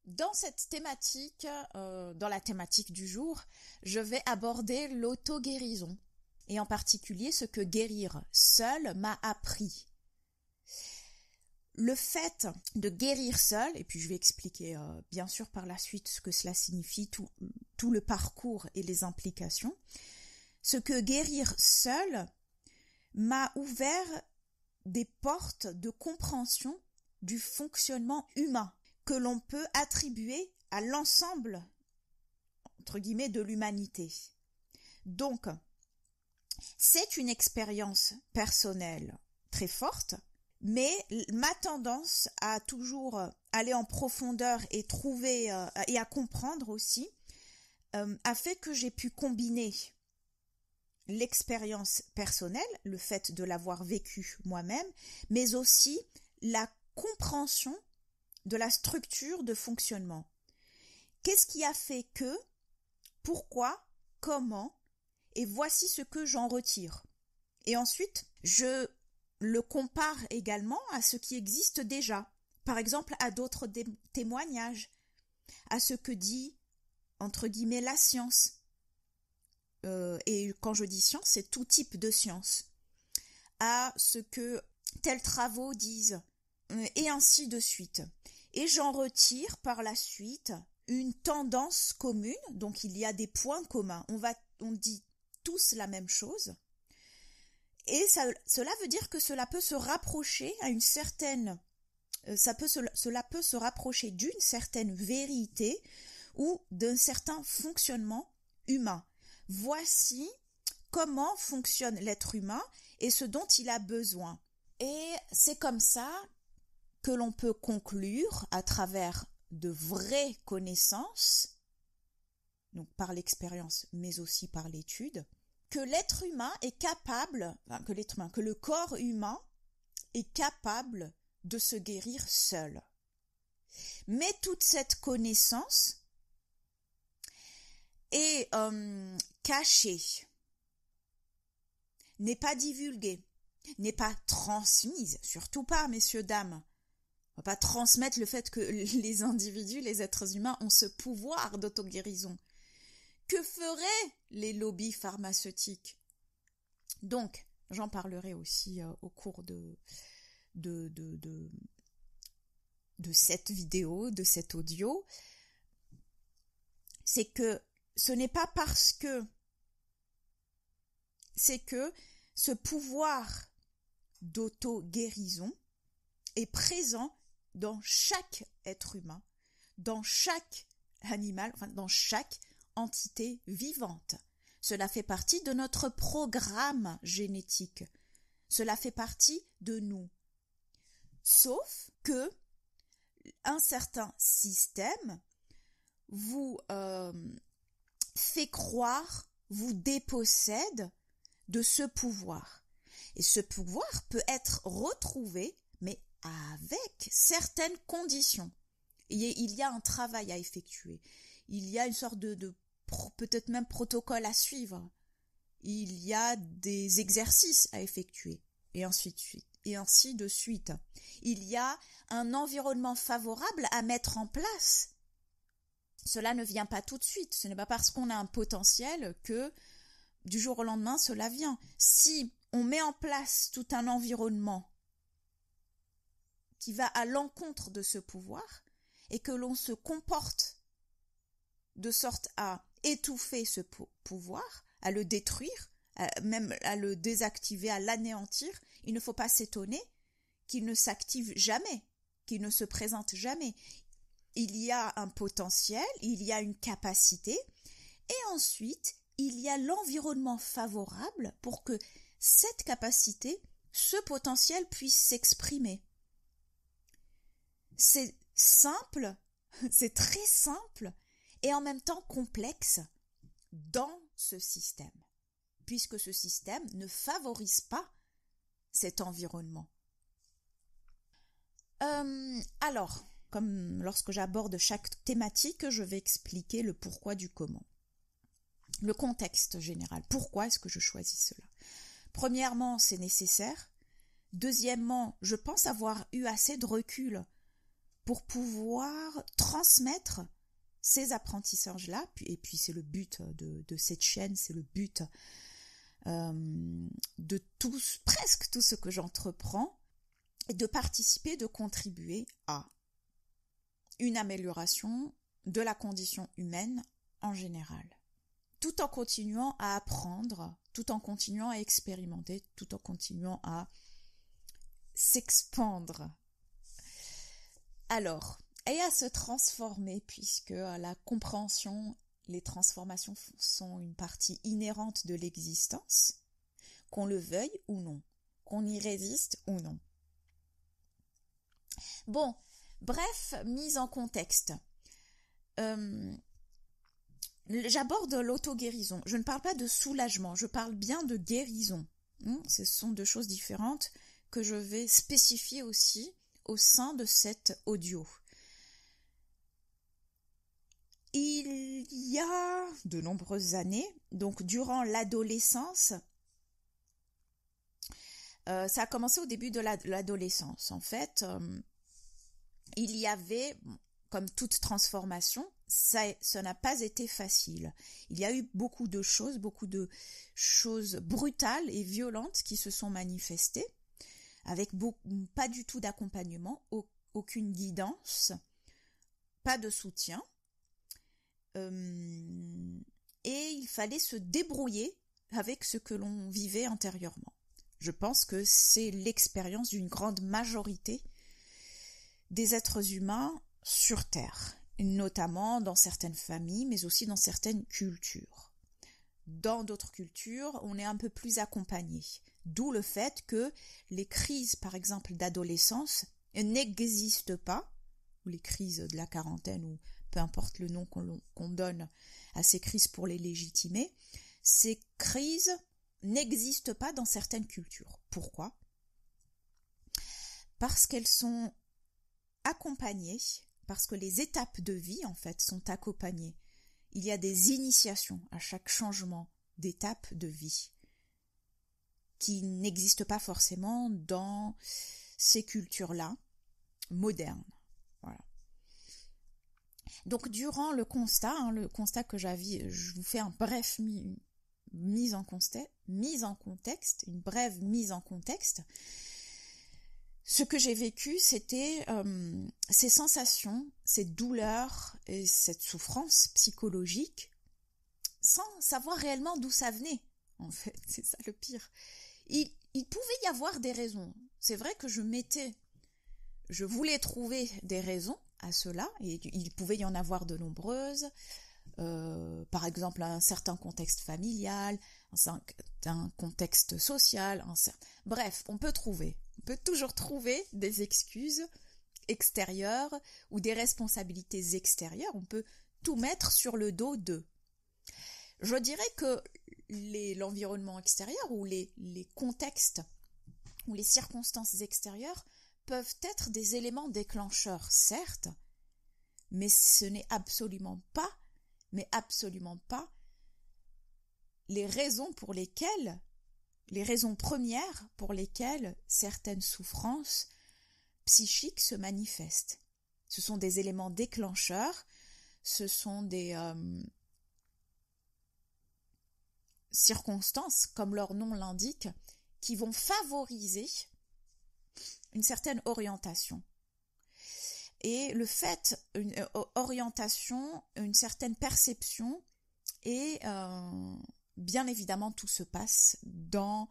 Dans cette thématique, dans la thématique du jour, je vais aborder l'auto-guérison et en particulier ce que guérir seul m'a appris. Le fait de guérir seul, et puis je vais expliquer bien sûr par la suite ce que cela signifie, tout le parcours et les implications, ce que guérir seul m'a ouvert des portes de compréhension du fonctionnement humain que l'on peut attribuer à l'ensemble, entre guillemets, de l'humanité. Donc, c'est une expérience personnelle très forte, mais ma tendance à toujours aller en profondeur et trouver et à comprendre aussi a fait que j'ai pu combiner l'expérience personnelle, le fait de l'avoir vécu moi-même, mais aussi la compréhension de la structure de fonctionnement. Qu'est-ce qui a fait que, pourquoi, comment, et voici ce que j'en retire. Et ensuite, je le compare également à ce qui existe déjà, par exemple à d'autres témoignages, à ce que dit, entre guillemets, la science. Et quand je dis science, c'est tout type de science, à ce que tels travaux disent, et ainsi de suite. Et j'en retire par la suite une tendance commune, donc il y a des points communs. On dit tous la même chose, et cela veut dire que cela peut se rapprocher à une certaine, cela peut se rapprocher d'une certaine vérité ou d'un certain fonctionnement humain. Voici comment fonctionne l'être humain et ce dont il a besoin. Et c'est comme ça que l'on peut conclure à travers de vraies connaissances, donc par l'expérience mais aussi par l'étude, que l'être humain est capable, que le corps humain est capable de se guérir seul. Mais toute cette connaissance est cachée, n'est pas divulguée, n'est pas transmise, surtout pas, messieurs, dames. On va pas transmettre le fait que les individus, les êtres humains ont ce pouvoir d'auto-guérison. Que feraient les lobbies pharmaceutiques? Donc, j'en parlerai aussi au cours de cette vidéo, de cet audio. C'est que ce n'est pas parce que c'est que ce pouvoir d'auto-guérison est présent dans chaque être humain, dans chaque animal, enfin dans chaque entité vivante. Cela fait partie de notre programme génétique. Cela fait partie de nous. Sauf que un certain système vous fait croire, vous dépossède de ce pouvoir. Et ce pouvoir peut être retrouvé, mais avec certaines conditions. Et il y a un travail à effectuer. Il y a une sorte de peut-être même protocole à suivre. Il y a des exercices à effectuer. Et ainsi de suite. Il y a un environnement favorable à mettre en place. Cela ne vient pas tout de suite. Ce n'est pas parce qu'on a un potentiel que du jour au lendemain, cela vient. Si on met en place tout un environnement qui va à l'encontre de ce pouvoir et que l'on se comporte de sorte à étouffer ce pouvoir, à le détruire, même à le désactiver, à l'anéantir, il ne faut pas s'étonner qu'il ne s'active jamais, qu'il ne se présente jamais. Il y a un potentiel, il y a une capacité, et ensuite, il y a l'environnement favorable pour que cette capacité, ce potentiel puisse s'exprimer. C'est simple, c'est très simple, et en même temps complexe dans ce système, puisque ce système ne favorise pas cet environnement. Alors, comme lorsque j'aborde chaque thématique, je vais expliquer le pourquoi du comment. Le contexte général. Pourquoi est-ce que je choisis cela? Premièrement, c'est nécessaire. Deuxièmement, je pense avoir eu assez de recul pour pouvoir transmettre ces apprentissages-là, et puis c'est le but de cette chaîne, c'est le but de presque tout ce que j'entreprends, et de participer, de contribuer à une amélioration de la condition humaine en général, tout en continuant à apprendre, tout en continuant à expérimenter, tout en continuant à s'expandre. Alors, et à se transformer, puisque la compréhension, les transformations sont une partie inhérente de l'existence, qu'on le veuille ou non, qu'on y résiste ou non. Bon, bref, mise en contexte. J'aborde l'auto-guérison. Je ne parle pas de soulagement, je parle bien de guérison. Ce sont deux choses différentes que je vais spécifier aussi au sein de cet audio. Il y a de nombreuses années, donc durant l'adolescence, ça a commencé au début de l'adolescence. En fait, il y avait, comme toute transformation, ça n'a pas été facile. Il y a eu beaucoup de choses brutales et violentes qui se sont manifestées, avec pas du tout d'accompagnement, aucune guidance, pas de soutien. Et il fallait se débrouiller avec ce que l'on vivait intérieurement. Je pense que c'est l'expérience d'une grande majorité des êtres humains sur Terre, notamment dans certaines familles, mais aussi dans certaines cultures. Dans d'autres cultures, on est un peu plus accompagné, d'où le fait que les crises, par exemple, d'adolescence n'existent pas, ou les crises de la quarantaine, ou peu importe le nom qu'on donne à ces crises pour les légitimer, ces crises n'existent pas dans certaines cultures. Pourquoi ? Parce qu'elles sont accompagnées, parce que les étapes de vie, en fait, sont accompagnées. Il y a des initiations à chaque changement d'étape de vie qui n'existent pas forcément dans ces cultures-là modernes. Voilà. Donc, durant le constat que j'avais, je vous fais un bref mise en contexte, une brève mise en contexte. Ce que j'ai vécu, c'était ces sensations, ces douleurs et cette souffrance psychologique, sans savoir réellement d'où ça venait. En fait, c'est ça le pire. Il pouvait y avoir des raisons. C'est vrai que je voulais trouver des raisons à cela, et il pouvait y en avoir de nombreuses. Par exemple, un certain contexte familial, un contexte social, bref, on peut toujours trouver des excuses extérieures ou des responsabilités extérieures. On peut tout mettre sur le dos d'eux. Je dirais que l'environnement extérieur ou les contextes ou les circonstances extérieures peuvent être des éléments déclencheurs, certes, mais ce n'est absolument pas les raisons premières pour lesquelles certaines souffrances psychiques se manifestent. Ce sont des éléments déclencheurs, ce sont des circonstances, comme leur nom l'indique, qui vont favoriser une certaine orientation. Et le fait, une orientation, une certaine perception, et bien évidemment tout se passe dans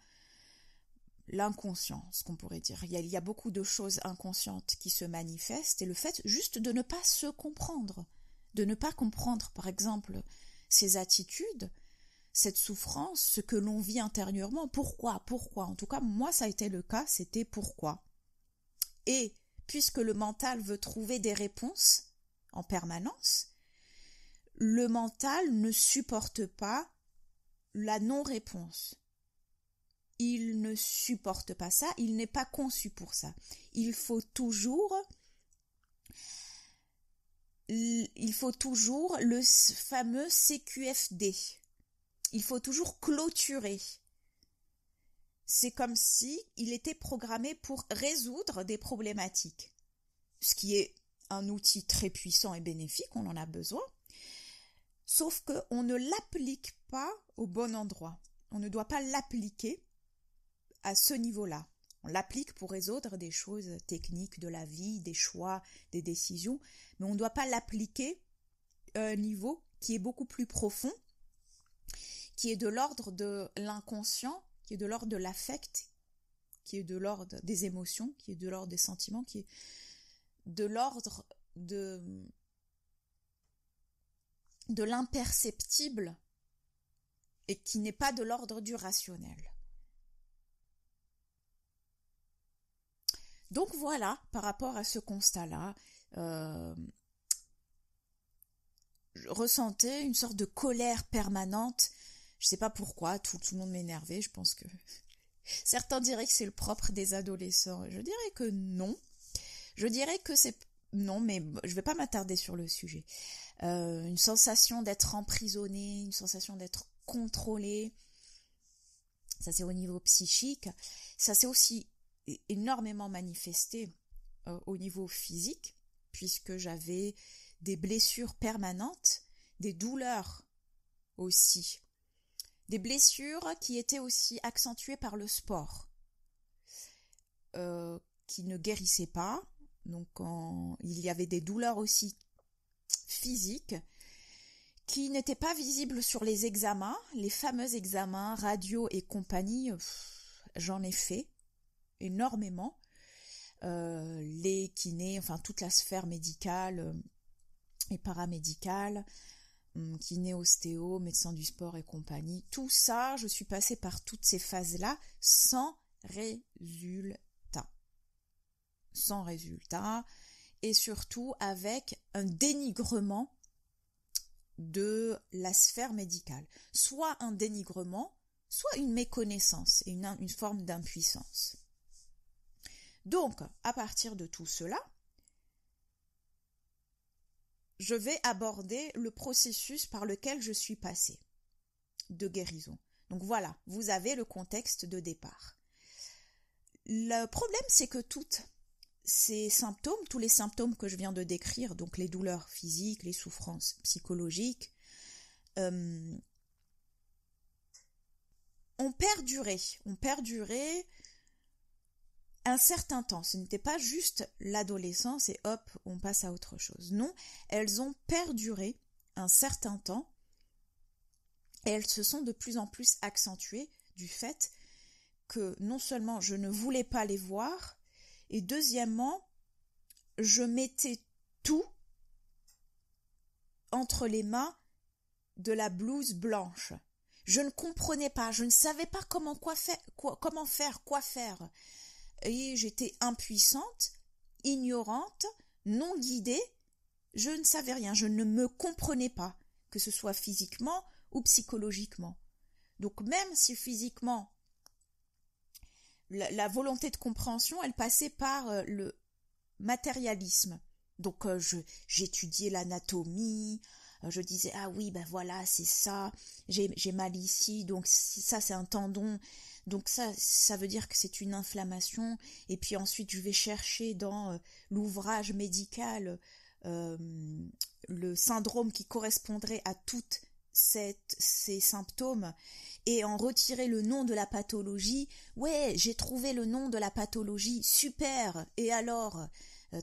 l'inconscient, ce qu'on pourrait dire. Il y a beaucoup de choses inconscientes qui se manifestent, et le fait juste de ne pas se comprendre, de ne pas comprendre par exemple ces attitudes, cette souffrance, ce que l'on vit intérieurement, pourquoi, en tout cas moi ça a été le cas, c'était pourquoi. Et puisque le mental veut trouver des réponses en permanence, le mental ne supporte pas la non-réponse. Il ne supporte pas ça, il n'est pas conçu pour ça. Il faut toujours le fameux CQFD. Il faut toujours clôturer. C'est comme si il était programmé pour résoudre des problématiques. Ce qui est un outil très puissant et bénéfique, on en a besoin, sauf qu'on ne l'applique pas au bon endroit. On ne doit pas l'appliquer à ce niveau-là. On l'applique pour résoudre des choses techniques de la vie, des choix, des décisions, mais on ne doit pas l'appliquer à un niveau qui est beaucoup plus profond, qui est de l'ordre de l'inconscient, qui est de l'ordre de l'affect, qui est de l'ordre des émotions, qui est de l'ordre des sentiments, qui est de l'ordre de l'imperceptible et qui n'est pas de l'ordre du rationnel. Donc voilà, par rapport à ce constat-là, je ressentais une sorte de colère permanente. Je ne sais pas pourquoi, tout le monde m'énervait. Je pense que certains diraient que c'est le propre des adolescents. Je dirais que non. Je dirais que c'est... Non, mais je ne vais pas m'attarder sur le sujet. Une sensation d'être emprisonné, une sensation d'être contrôlé. Ça, c'est au niveau psychique. Ça, c'est aussi énormément manifesté au niveau physique, puisque j'avais des blessures permanentes, des douleurs aussi. Des blessures qui étaient aussi accentuées par le sport, qui ne guérissaient pas. Donc il y avait des douleurs aussi physiques qui n'étaient pas visibles sur les examens, les fameux examens radio et compagnie. J'en ai fait énormément. Les kinés, enfin toute la sphère médicale et paramédicale, kiné, ostéo, médecin du sport et compagnie, tout ça, je suis passée par toutes ces phases-là sans résultat. Sans résultat, et surtout avec un dénigrement de la sphère médicale. Soit un dénigrement, soit une méconnaissance et une forme d'impuissance. Donc, à partir de tout cela, je vais aborder le processus par lequel je suis passée de guérison. Donc voilà, vous avez le contexte de départ. Le problème, c'est que tous les symptômes que je viens de décrire, donc les douleurs physiques, les souffrances psychologiques, ont perduré un certain temps. Ce n'était pas juste l'adolescence et hop, on passe à autre chose. Non, elles ont perduré un certain temps et elles se sont de plus en plus accentuées du fait que non seulement je ne voulais pas les voir, et deuxièmement, je mettais tout entre les mains de la blouse blanche. Je ne comprenais pas, je ne savais pas comment faire, quoi faire. Et j'étais impuissante, ignorante, non guidée, je ne savais rien, je ne me comprenais pas, que ce soit physiquement ou psychologiquement. Donc même si physiquement, la volonté de compréhension, elle passait par le matérialisme. Donc j'étudiais l'anatomie, je disais ah oui ben voilà c'est ça, j'ai mal ici, donc ça c'est un tendon, donc ça veut dire que c'est une inflammation, et puis ensuite je vais chercher dans l'ouvrage médical le syndrome qui correspondrait à toutes ces symptômes et en retirer le nom de la pathologie. Ouais, j'ai trouvé le nom de la pathologie, super, et alors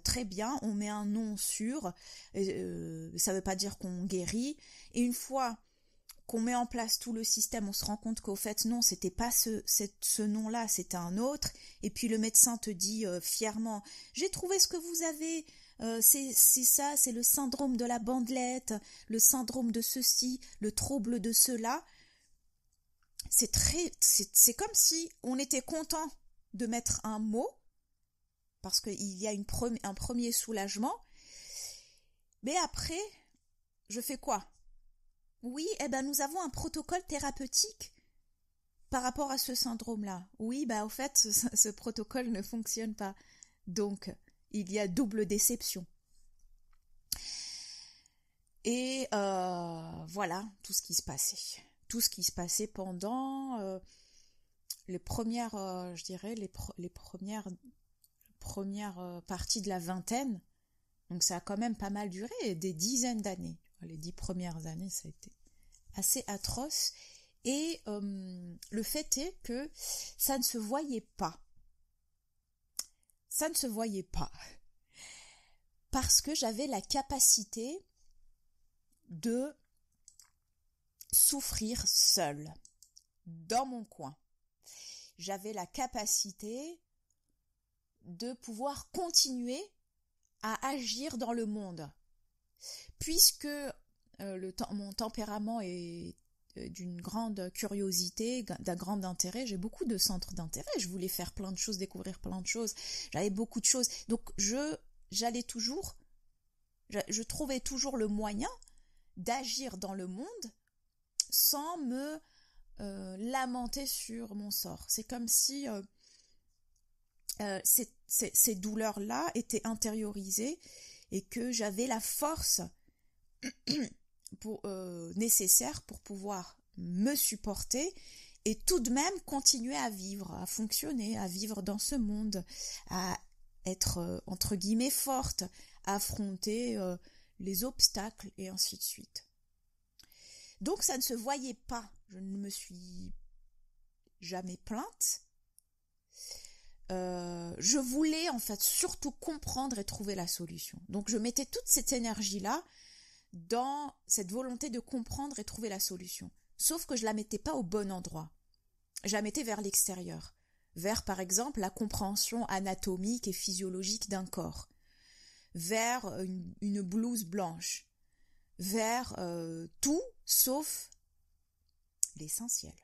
très bien, on met un nom sûr, ça ne veut pas dire qu'on guérit, et une fois qu'on met en place tout le système, on se rend compte qu'au fait non, c'était pas ce nom-là, c'était un autre, et puis le médecin te dit fièrement, j'ai trouvé ce que vous avez, c'est ça, c'est le syndrome de la bandelette, le syndrome de ceci, le trouble de cela. C'est comme si on était content de mettre un mot, parce qu'il y a un premier soulagement, mais après, je fais quoi? Oui, nous avons un protocole thérapeutique par rapport à ce syndrome-là. Oui, au fait, ce protocole ne fonctionne pas. Donc, il y a double déception. Et voilà tout ce qui se passait. Tout ce qui se passait pendant les premières, je dirais, les premières parties de la vingtaine. Donc ça a quand même pas mal duré, des dizaines d'années. Les 10 premières années, ça a été assez atroce. Et le fait est que ça ne se voyait pas. Ça ne se voyait pas. Parce que j'avais la capacité de souffrir seule, dans mon coin. J'avais la capacité de pouvoir continuer à agir dans le monde. Puisque mon tempérament est d'une grande curiosité, d'un grand intérêt, j'ai beaucoup de centres d'intérêt, je voulais faire plein de choses, découvrir plein de choses, j'avais beaucoup de choses, donc je trouvais toujours le moyen d'agir dans le monde sans me lamenter sur mon sort. C'est comme si ces douleurs-là étaient intériorisées et que j'avais la force nécessaire pour pouvoir me supporter et tout de même continuer à vivre, à fonctionner, à vivre dans ce monde, à être entre guillemets forte, à affronter les obstacles et ainsi de suite. Donc ça ne se voyait pas, je ne me suis jamais plainte. Je voulais en fait surtout comprendre et trouver la solution. Donc je mettais toute cette énergie-là dans cette volonté de comprendre et trouver la solution. Sauf que je la mettais pas au bon endroit. Je la mettais vers l'extérieur. Vers, par exemple, la compréhension anatomique et physiologique d'un corps. Vers une blouse blanche. Vers tout sauf l'essentiel.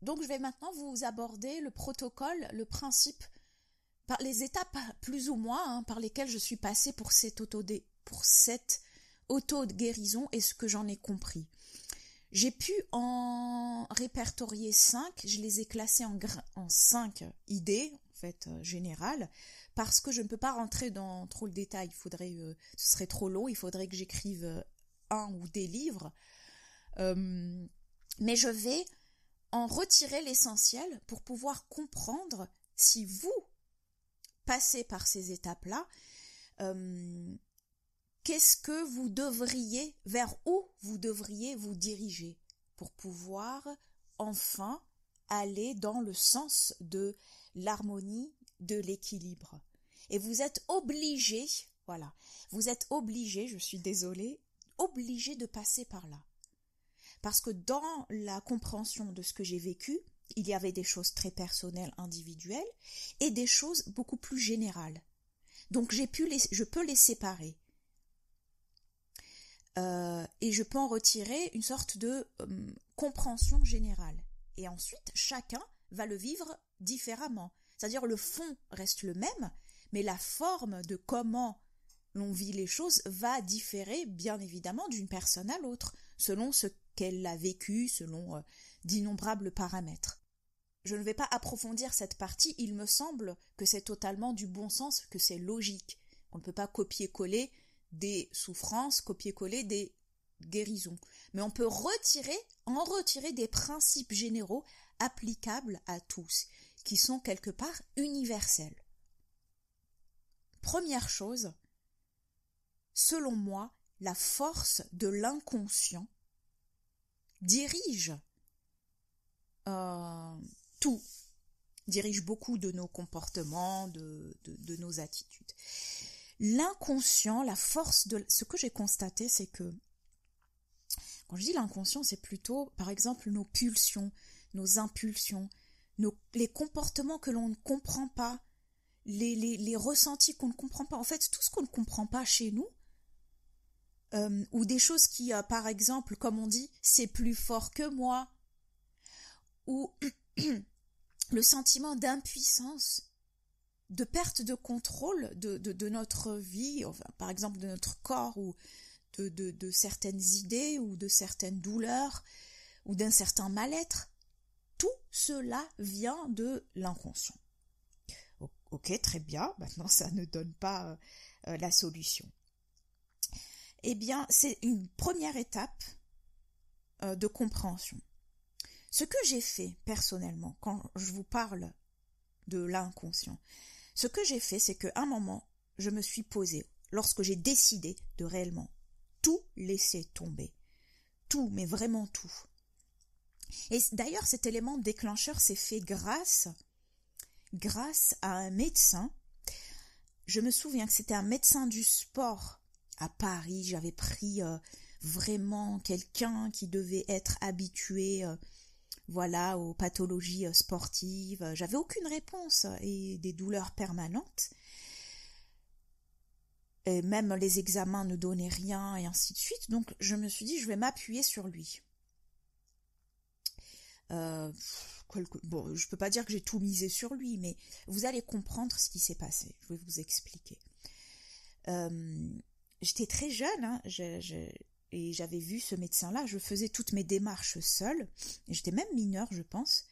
Donc je vais maintenant vous aborder le protocole, le principe, par les étapes plus ou moins par lesquelles je suis passée pour cette auto-guérison et ce que j'en ai compris. J'ai pu en répertorier 5, je les ai classés en 5 idées, en fait, générales, parce que je ne peux pas rentrer dans trop le détail, ce serait trop long, il faudrait que j'écrive un ou des livres, mais je vais en retirer l'essentiel pour pouvoir comprendre si vous passez par ces étapes-là, vers où vous devriez vous diriger pour pouvoir enfin aller dans le sens de l'harmonie, de l'équilibre. Et vous êtes obligé, je suis désolée, obligé de passer par là. Parce que dans la compréhension de ce que j'ai vécu, il y avait des choses très personnelles, individuelles, et des choses beaucoup plus générales. Donc je peux les séparer. Et je peux en retirer une sorte de compréhension générale. Et ensuite, chacun va le vivre différemment. C'est-à-dire le fond reste le même, mais la forme de comment l'on vit les choses va différer, bien évidemment, d'une personne à l'autre, selon ce qu'elle a vécu, selon d'innombrables paramètres. Je ne vais pas approfondir cette partie, il me semble que c'est totalement du bon sens, que c'est logique. On ne peut pas copier-coller des souffrances, copier-coller des guérisons. Mais on peut en retirer des principes généraux applicables à tous, qui sont quelque part universels. Première chose, selon moi, la force de l'inconscient dirige tout, dirige beaucoup de nos comportements, de nos attitudes. L'inconscient, la force de... Ce que j'ai constaté, c'est que, quand je dis l'inconscient, c'est plutôt, par exemple, nos pulsions, nos impulsions, les comportements que l'on ne comprend pas, les ressentis qu'on ne comprend pas. En fait, tout ce qu'on ne comprend pas chez nous, ou des choses qui, par exemple, comme on dit, c'est plus fort que moi, ou le sentiment d'impuissance, de perte de contrôle de notre vie, enfin, par exemple de notre corps, ou de certaines idées, ou de certaines douleurs, ou d'un certain mal-être, tout cela vient de l'inconscient. Ok, très bien, maintenant ça ne donne pas la solution. Eh bien, c'est une première étape de compréhension. Ce que j'ai fait personnellement, quand je vous parle de l'inconscient. Ce que j'ai fait, c'est qu'à un moment, je me suis posée, lorsque j'ai décidé de réellement tout laisser tomber. Tout, mais vraiment tout. Et d'ailleurs, cet élément déclencheur s'est fait grâce à un médecin. Je me souviens que c'était un médecin du sport à Paris. J'avais pris vraiment quelqu'un qui devait être habitué aux pathologies sportives. J'avais aucune réponse et des douleurs permanentes. Et même les examens ne donnaient rien et ainsi de suite. Donc je me suis dit, je vais m'appuyer sur lui. Bon, je peux pas dire que j'ai tout misé sur lui, mais vous allez comprendre ce qui s'est passé. Je vais vous expliquer. J'étais très jeune, hein, et j'avais vu ce médecin-là. Je faisais toutes mes démarches seule. J'étais même mineure, je pense.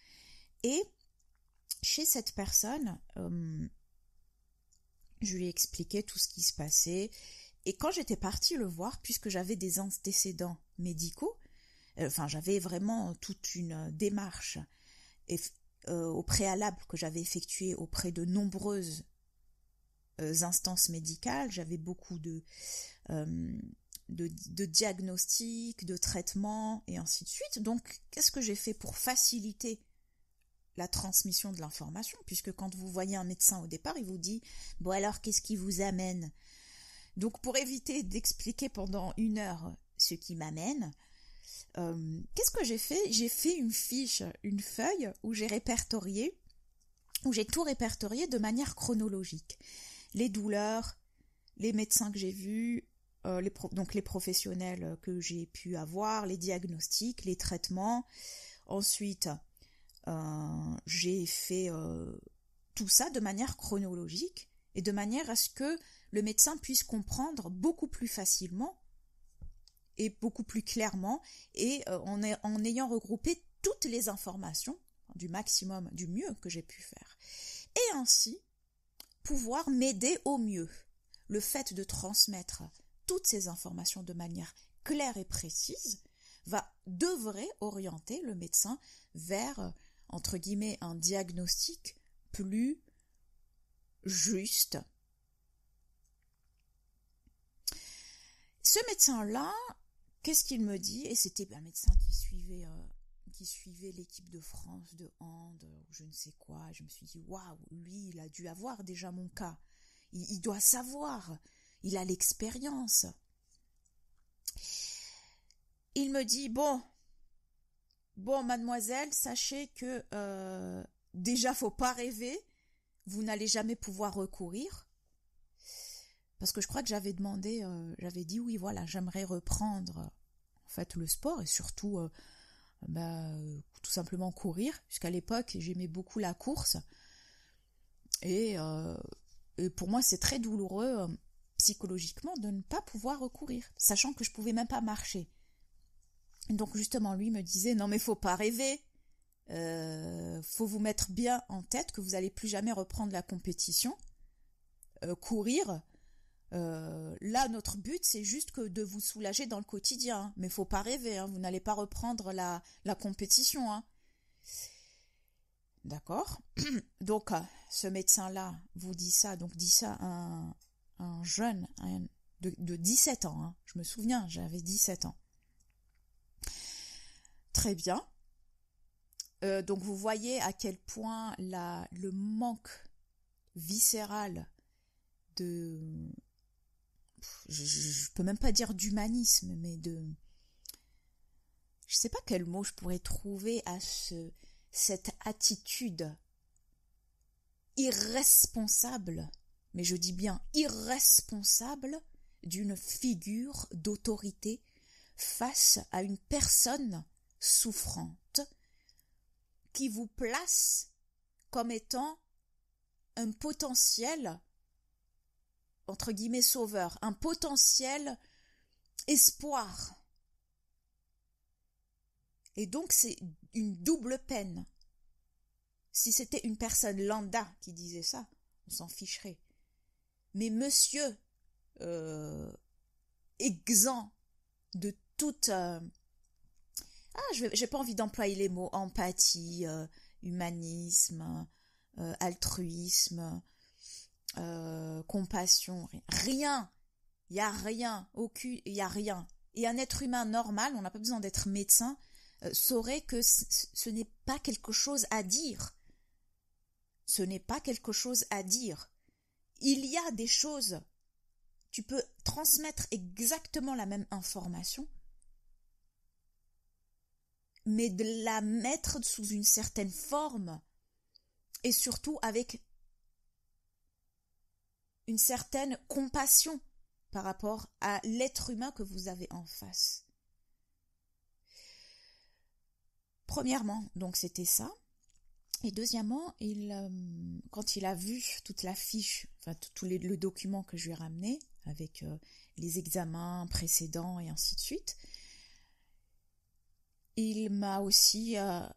Et chez cette personne, je lui ai expliqué tout ce qui se passait. Et quand j'étais partie le voir, puisque j'avais des antécédents médicaux, j'avais vraiment toute une démarche au préalable que j'avais effectuée auprès de nombreuses instances médicales. J'avais beaucoup de diagnostics, de traitements et ainsi de suite. Donc, qu'est-ce que j'ai fait pour faciliter la transmission de l'information, puisque quand vous voyez un médecin au départ, il vous dit « Bon alors, qu'est-ce qui vous amène ?» Donc, pour éviter d'expliquer pendant 1 heure ce qui m'amène, qu'est-ce que j'ai fait? J'ai fait une fiche, une feuille où j'ai tout répertorié de manière chronologique. Les douleurs, les médecins que j'ai vus, donc les professionnels que j'ai pu avoir, les diagnostics, les traitements. Ensuite, j'ai fait tout ça de manière chronologique et de manière à ce que le médecin puisse comprendre beaucoup plus facilement et beaucoup plus clairement, et en ayant regroupé toutes les informations du maximum, du mieux que j'ai pu faire. Et ainsi, pouvoir m'aider au mieux. Le fait de transmettre toutes ces informations de manière claire et précise devrait orienter le médecin vers, entre guillemets, un diagnostic plus juste. Ce médecin-là, qu'est-ce qu'il me dit? Et c'était un médecin qui suivait l'équipe de France de hand, ou je ne sais quoi. Je me suis dit, waouh, lui, il a dû avoir déjà mon cas. Il doit savoir. Il a l'expérience. Il me dit, bon, mademoiselle, sachez que déjà, faut pas rêver. Vous n'allez jamais pouvoir recourir. Parce que je crois que j'avais dit oui, voilà, j'aimerais reprendre en fait le sport et surtout tout simplement courir, puisqu'à l'époque j'aimais beaucoup la course et pour moi c'est très douloureux psychologiquement de ne pas pouvoir recourir, sachant que je pouvais même pas marcher. Donc justement lui me disait non mais faut pas rêver, faut vous mettre bien en tête que vous allez plus jamais reprendre la compétition, courir. Là, notre but, c'est juste que de vous soulager dans le quotidien. Mais faut pas rêver, hein, vous n'allez pas reprendre la compétition. Hein. D'accord? Donc, ce médecin-là vous dit ça, à un jeune de 17 ans. Hein. Je me souviens, j'avais 17 ans. Très bien. Donc, vous voyez à quel point le manque viscéral je peux même pas dire d'humanisme, mais je sais pas quel mot je pourrais trouver à cette attitude irresponsable, mais je dis bien irresponsable, d'une figure d'autorité face à une personne souffrante qui vous place comme étant un potentiel entre guillemets sauveur, un potentiel espoir. Et donc c'est une double peine. Si c'était une personne lambda qui disait ça, on s'en ficherait. Mais monsieur, exempt de toute... j'ai pas envie d'employer les mots empathie, humanisme, altruisme, compassion, rien. Il y a rien, il y a rien. Et un être humain normal, on n'a pas besoin d'être médecin, saurait que ce n'est pas quelque chose à dire. Ce n'est pas quelque chose à dire. Il y a des choses, tu peux transmettre exactement la même information, mais de la mettre sous une certaine forme et surtout avec une certaine compassion par rapport à l'être humain que vous avez en face. Premièrement, donc c'était ça. Et deuxièmement, quand il a vu toute la fiche, enfin le document que je lui ai ramené, avec les examens précédents et ainsi de suite, il m'a aussi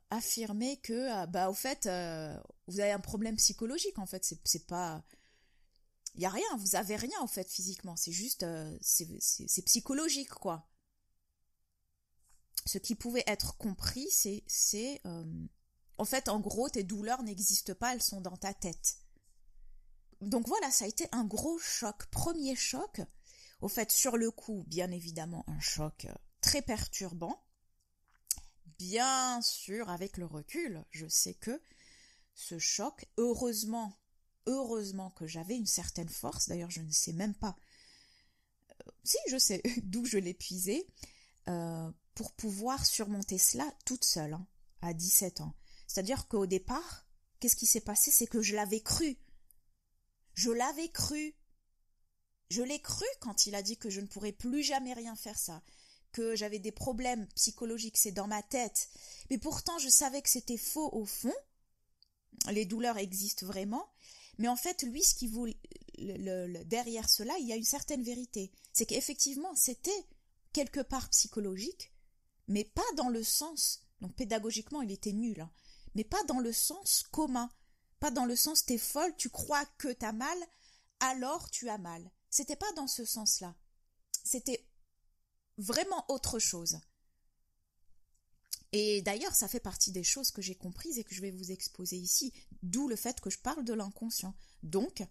affirmé que, au fait, vous avez un problème psychologique, en fait, c'est pas... Il n'y a rien, vous avez rien, en fait, physiquement, c'est juste... c'est psychologique, quoi. Ce qui pouvait être compris, c'est en fait, en gros, tes douleurs n'existent pas, elles sont dans ta tête. Donc voilà, ça a été un gros choc, premier choc. Au fait, sur le coup, bien évidemment, un choc très perturbant. Bien sûr, avec le recul, je sais que ce choc, heureusement que j'avais une certaine force, d'ailleurs je ne sais même pas, si je sais d'où je l'ai puisé, pour pouvoir surmonter cela toute seule, hein, à 17 ans. C'est-à-dire qu'au départ, qu'est-ce qui s'est passé? C'est que je l'avais cru. Je l'avais cru. Je l'ai cru quand il a dit que je ne pourrais plus jamais rien faire ça, que j'avais des problèmes psychologiques, c'est dans ma tête. Mais pourtant, je savais que c'était faux au fond. Les douleurs existent vraiment. Mais en fait, lui, ce qui voulait, derrière cela, il y a une certaine vérité. C'est qu'effectivement, c'était quelque part psychologique, mais pas dans le sens... Donc pédagogiquement, il était nul, hein, mais pas dans le sens commun. Pas dans le sens t'es folle, tu crois que t'as mal, alors tu as mal. C'était pas dans ce sens-là. C'était vraiment autre chose. Et d'ailleurs, ça fait partie des choses que j'ai comprises et que je vais vous exposer ici, d'où le fait que je parle de l'inconscient. Donc,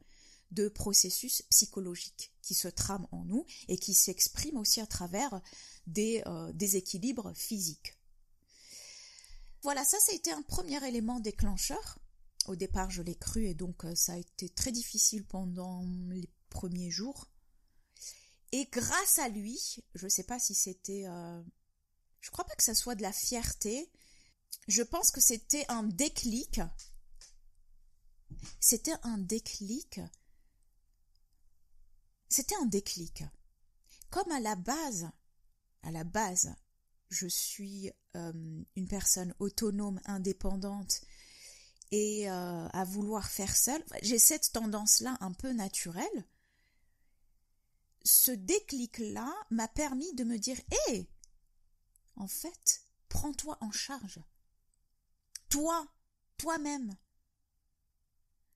de processus psychologiques qui se trament en nous et qui s'expriment aussi à travers des déséquilibres physiques. Voilà, ça a été un premier élément déclencheur. Au départ, je l'ai cru et donc ça a été très difficile pendant les premiers jours. Et grâce à lui, je ne sais pas si c'était... je crois pas que ça soit de la fierté. Je pense que c'était un déclic. C'était un déclic. Comme à la base, je suis une personne autonome, indépendante et à vouloir faire seule. J'ai cette tendance-là un peu naturelle. Ce déclic-là m'a permis de me dire « Hé, en fait, prends-toi en charge. Toi-même.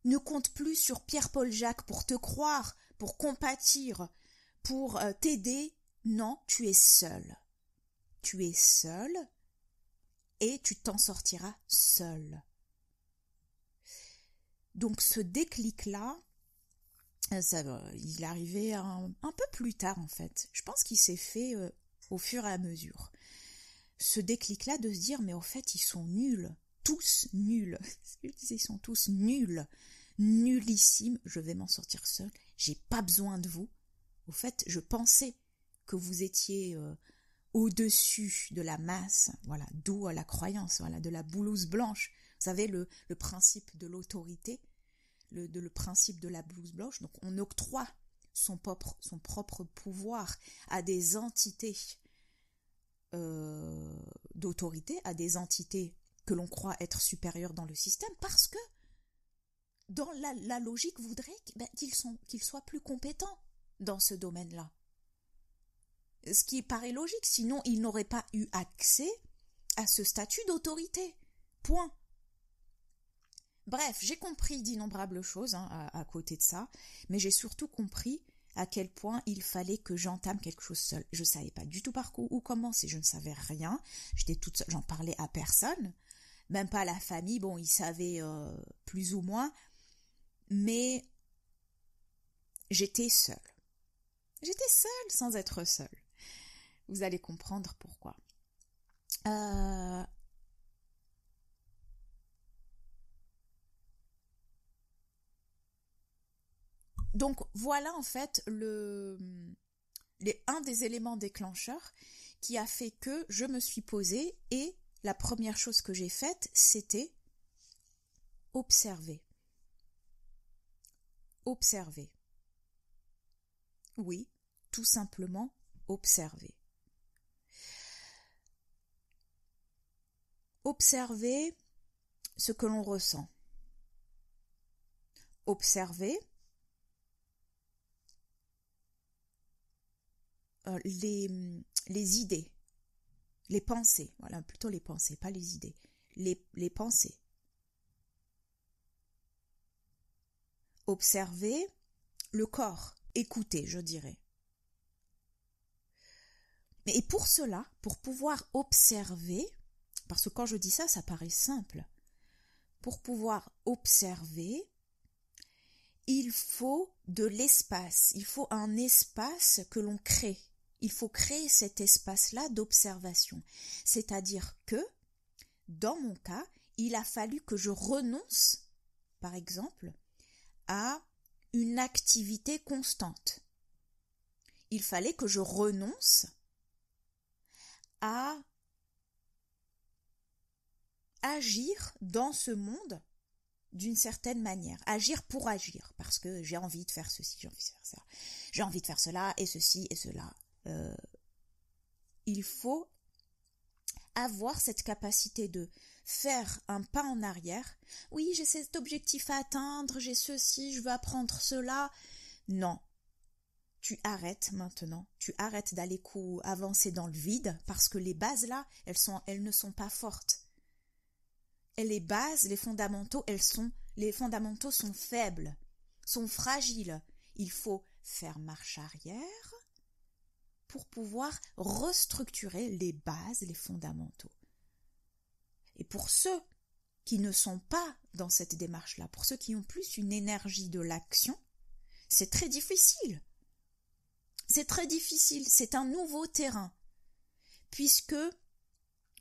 Ne compte plus sur Pierre-Paul Jacques pour te croire, pour compatir, pour t'aider. Non, tu es seul. Tu es seul et tu t'en sortiras seul. » Donc ce déclic-là, il est arrivé un peu plus tard en fait. Je pense qu'il s'est fait au fur et à mesure. Ce déclic-là de se dire, mais en fait, ils sont nuls. Tous nuls. Ils sont tous nuls. Nullissimes. Je vais m'en sortir seul. J'ai pas besoin de vous. Au fait, je pensais que vous étiez au-dessus de la masse. Voilà, d'où la croyance, voilà, de la blouse blanche. Vous savez, le principe de l'autorité, le principe de la blouse blanche. Donc, on octroie son propre pouvoir à des entités d'autorité, à des entités que l'on croit être supérieures dans le système, parce que dans la logique voudrait qu'ils soient plus compétents dans ce domaine-là. Ce qui paraît logique, sinon ils n'auraient pas eu accès à ce statut d'autorité. Point. Bref, j'ai compris d'innombrables choses à côté de ça, mais j'ai surtout compris à quel point il fallait que j'entame quelque chose seule. Je ne savais pas du tout par où commencer, je ne savais rien, j'étais toute seule, j'en parlais à personne. même pas la famille, bon, ils savaient plus ou moins, mais j'étais seule. J'étais seule sans être seule. Vous allez comprendre pourquoi. Donc voilà en fait un des éléments déclencheurs qui a fait que je me suis posée et la première chose que j'ai faite, c'était observer. Observer. Oui, tout simplement observer. Observer ce que l'on ressent. Observer les idées, les pensées, voilà, plutôt les pensées, pas les idées, les pensées. Observer le corps, écouter, je dirais. Et pour cela, pour pouvoir observer, parce que quand je dis ça, ça paraît simple, pour pouvoir observer, il faut de l'espace, il faut un espace que l'on crée. Il faut créer cet espace-là d'observation. C'est-à-dire que, dans mon cas, il a fallu que je renonce, par exemple, à une activité constante. Il fallait que je renonce à agir dans ce monde d'une certaine manière, agir pour agir, parce que j'ai envie de faire ceci, j'ai envie de faire ça, j'ai envie de faire cela, et ceci, et cela. Il faut avoir cette capacité de faire un pas en arrière. Oui, j'ai cet objectif à atteindre, j'ai ceci, je veux apprendre cela. Non, tu arrêtes maintenant, tu arrêtes d'aller avancer dans le vide, parce que les bases là, elles ne sont pas fortes. Et les bases, les fondamentaux sont faibles, sont fragiles. Il faut faire marche arrière pour pouvoir restructurer les bases, les fondamentaux. Et pour ceux qui ne sont pas dans cette démarche-là, pour ceux qui ont plus une énergie de l'action, c'est très difficile. C'est très difficile, c'est un nouveau terrain, puisque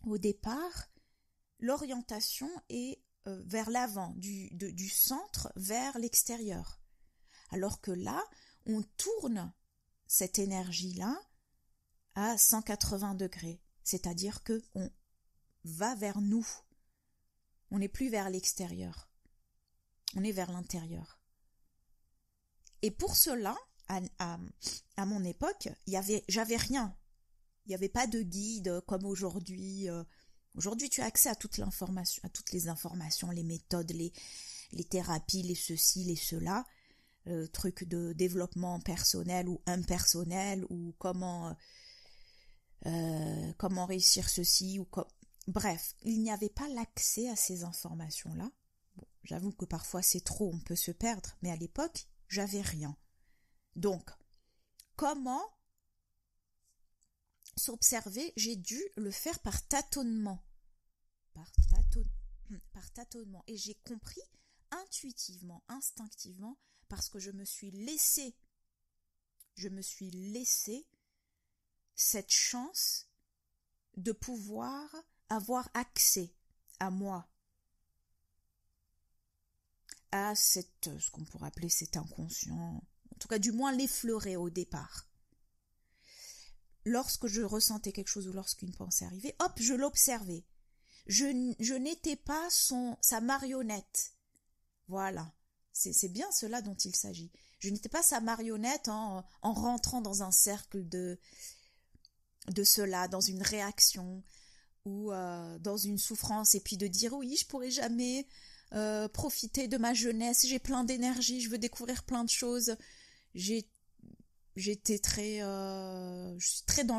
au départ, l'orientation est vers l'avant, du centre vers l'extérieur. Alors que là, on tourne cette énergie-là à 180 degrés. C'est-à-dire qu'on va vers nous. On n'est plus vers l'extérieur. On est vers l'intérieur. Et pour cela, à mon époque, j'avais rien. Il n'y avait pas de guide comme aujourd'hui. Aujourd'hui, tu as accès à toute l'information, à toutes les informations, les méthodes, les thérapies, les ceci, les cela, trucs de développement personnel ou impersonnel, ou comment réussir ceci, bref, il n'y avait pas l'accès à ces informations-là. Bon, j'avoue que parfois c'est trop, on peut se perdre, mais à l'époque, j'avais rien. Donc, comment s'observer? J'ai dû le faire par tâtonnement. Par tâtonnement. Et j'ai compris intuitivement, instinctivement, parce que je me suis laissé cette chance de pouvoir avoir accès à moi, à ce qu'on pourrait appeler cet inconscient, en tout cas du moins l'effleurer au départ. Lorsque je ressentais quelque chose ou lorsqu'une pensée arrivait, hop, je l'observais. Je n'étais pas sa marionnette. Voilà, c'est bien cela dont il s'agit. Je n'étais pas sa marionnette en rentrant dans un cercle de cela, dans une réaction ou dans une souffrance, et puis de dire oui, je pourrai jamais profiter de ma jeunesse, j'ai plein d'énergie, je veux découvrir plein de choses. J'étais très dans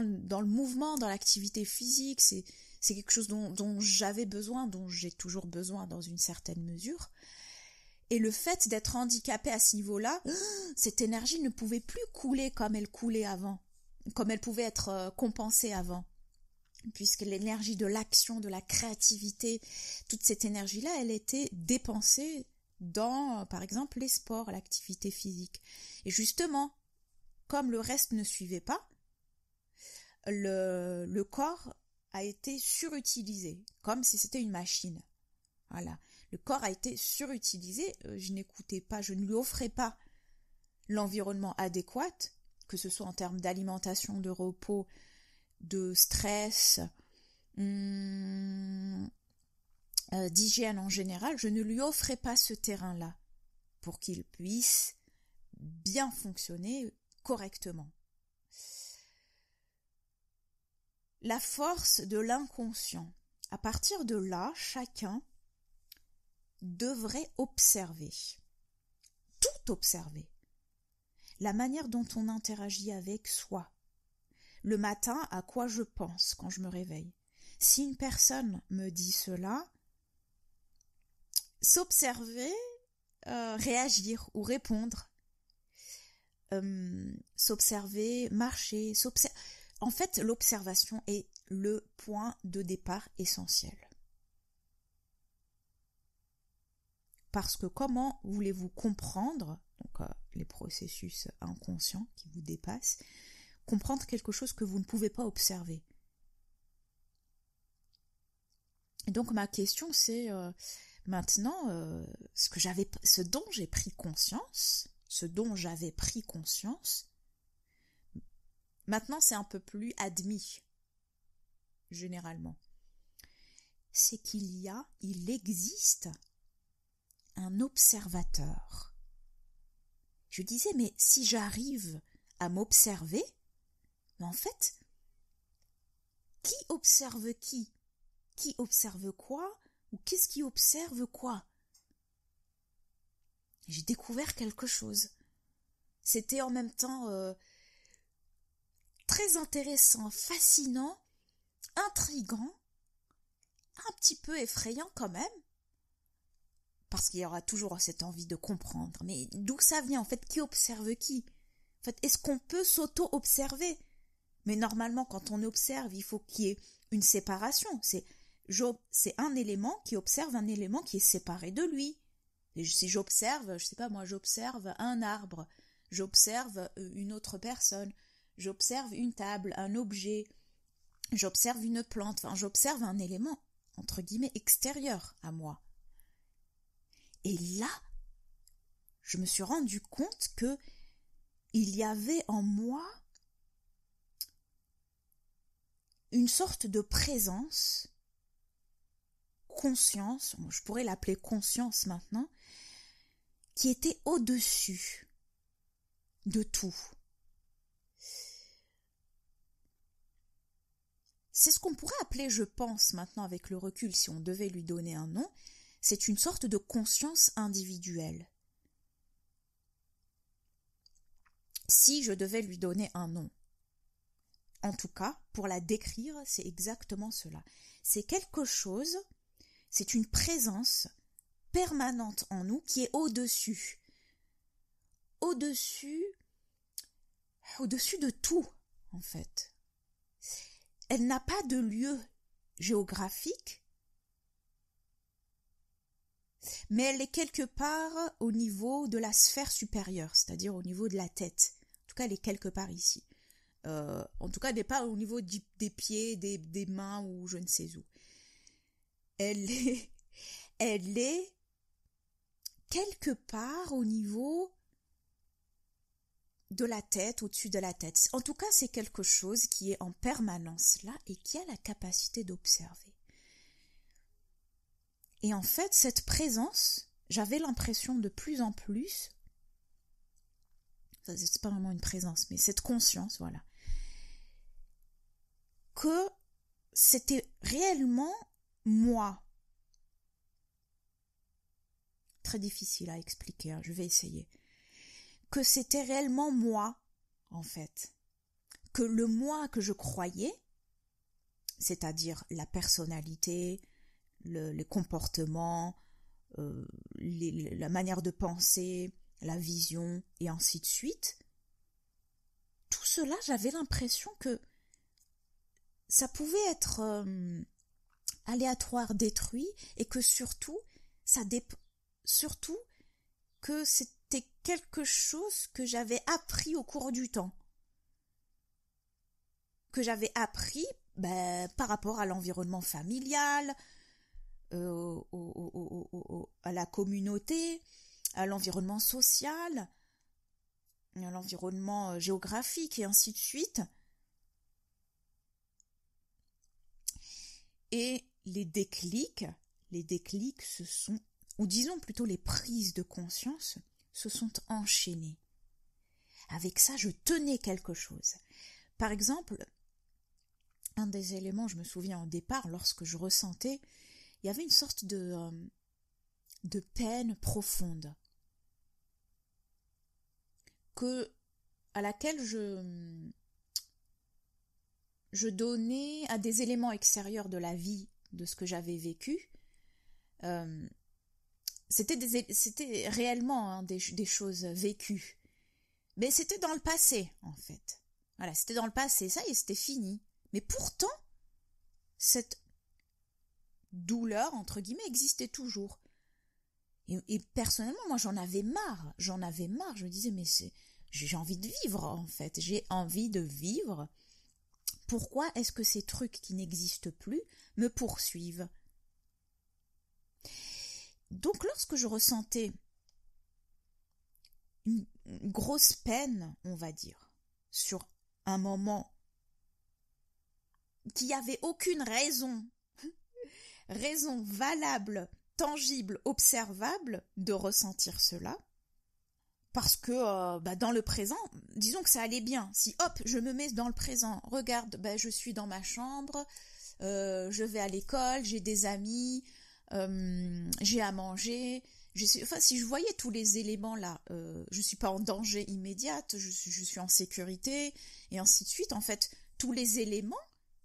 le mouvement, dans l'activité physique, c'est quelque chose dont j'avais besoin, dont j'ai toujours besoin dans une certaine mesure. Et le fait d'être handicapée à ce niveau-là, cette énergie ne pouvait plus couler comme elle coulait avant, comme elle pouvait être compensée avant. puisque l'énergie de l'action, de la créativité, toute cette énergie-là, elle était dépensée dans, par exemple, les sports, l'activité physique. Et justement, comme le reste ne suivait pas, le corps a été surutilisé, comme si c'était une machine. Voilà. Le corps a été surutilisé, je n'écoutais pas, je ne lui offrais pas l'environnement adéquat, que ce soit en termes d'alimentation, de repos, de stress, d'hygiène en général, je ne lui offrais pas ce terrain-là pour qu'il puisse bien fonctionner correctement. La force de l'inconscient. À partir de là, chacun devrait observer, tout observer. La manière dont on interagit avec soi. Le matin, à quoi je pense quand je me réveille. Si une personne me dit cela, s'observer, réagir ou répondre, s'observer, marcher, En fait, l'observation est le point de départ essentiel. Parce que comment voulez-vous comprendre, donc les processus inconscients qui vous dépassent, comprendre quelque chose que vous ne pouvez pas observer? Et donc ma question c'est maintenant ce dont j'ai pris conscience, maintenant c'est un peu plus admis généralement. C'est il existe un observateur. Je disais, mais si j'arrive à m'observer, mais en fait, qui observe qui? Qui observe quoi? Ou qu'est-ce qui observe quoi? J'ai découvert quelque chose. C'était en même temps très intéressant, fascinant, intriguant, un petit peu effrayant quand même. Parce qu'il y aura toujours cette envie de comprendre. Mais d'où ça vient en fait? Qui observe qui? En fait, est-ce qu'on peut s'auto-observer? Mais normalement, quand on observe, il faut qu'il y ait une séparation. C'est un élément qui observe un élément qui est séparé de lui. Et si j'observe, je sais pas moi, j'observe un arbre, j'observe une autre personne, j'observe une table, un objet, j'observe une plante, enfin j'observe un élément, entre guillemets, extérieur à moi. Et là, je me suis rendu compte que il y avait en moi une sorte de présence, conscience, je pourrais l'appeler conscience maintenant, qui était au-dessus de tout. C'est ce qu'on pourrait appeler, je pense maintenant avec le recul, si on devait lui donner un nom, c'est une sorte de conscience individuelle. Si je devais lui donner un nom, en tout cas, pour la décrire, c'est exactement cela. C'est quelque chose, c'est une présence permanente en nous qui est au-dessus. Au-dessus de tout, en fait. Elle n'a pas de lieu géographique, mais elle est quelque part au niveau de la sphère supérieure, c'est-à-dire au niveau de la tête. En tout cas, elle est quelque part ici. En tout cas, elle n'est pas au niveau des pieds, des mains ou je ne sais où. Elle est quelque part au niveau de la tête, au-dessus de la tête. En tout cas, c'est quelque chose qui est en permanence là et qui a la capacité d'observer. Et en fait, cette présence, j'avais l'impression de plus en plus, c'est pas vraiment une présence, mais cette conscience, voilà, que c'était réellement moi. Très difficile à expliquer, je vais essayer. Que c'était réellement moi, en fait. Que le moi que je croyais, c'est-à-dire la personnalité, les comportements, la manière de penser, la vision, et ainsi de suite, tout cela, j'avais l'impression que ça pouvait être aléatoire, détruit, et que surtout, surtout que c'était quelque chose que j'avais appris au cours du temps, que j'avais appris par rapport à l'environnement familial, à la communauté, à l'environnement social, à l'environnement géographique et ainsi de suite. Et les déclics se sont, ou disons plutôt les prises de conscience, se sont enchaînées. Avec ça, je tenais quelque chose. Par exemple, un des éléments, je me souviens au départ, lorsque je ressentais, il y avait une sorte de peine profonde à laquelle je donnais à des éléments extérieurs de la vie, de ce que j'avais vécu. C'était réellement des choses vécues. Mais c'était dans le passé, en fait. Voilà, c'était dans le passé, ça y est, c'était fini. Mais pourtant, cette douleur, entre guillemets, existait toujours. Et personnellement, moi, j'en avais marre. Je me disais, mais j'ai envie de vivre, en fait. J'ai envie de vivre. Pourquoi est-ce que ces trucs qui n'existent plus me poursuivent? Donc, lorsque je ressentais une grosse peine, on va dire, sur un moment qui n'avait aucune raison valable, tangible, observable de ressentir cela, parce que dans le présent, disons que ça allait bien. Si hop, je me mets dans le présent, regarde, je suis dans ma chambre, je vais à l'école, j'ai des amis, j'ai à manger. Si je voyais tous les éléments là, je suis pas en danger immédiat, je suis en sécurité, et ainsi de suite. En fait, tous les éléments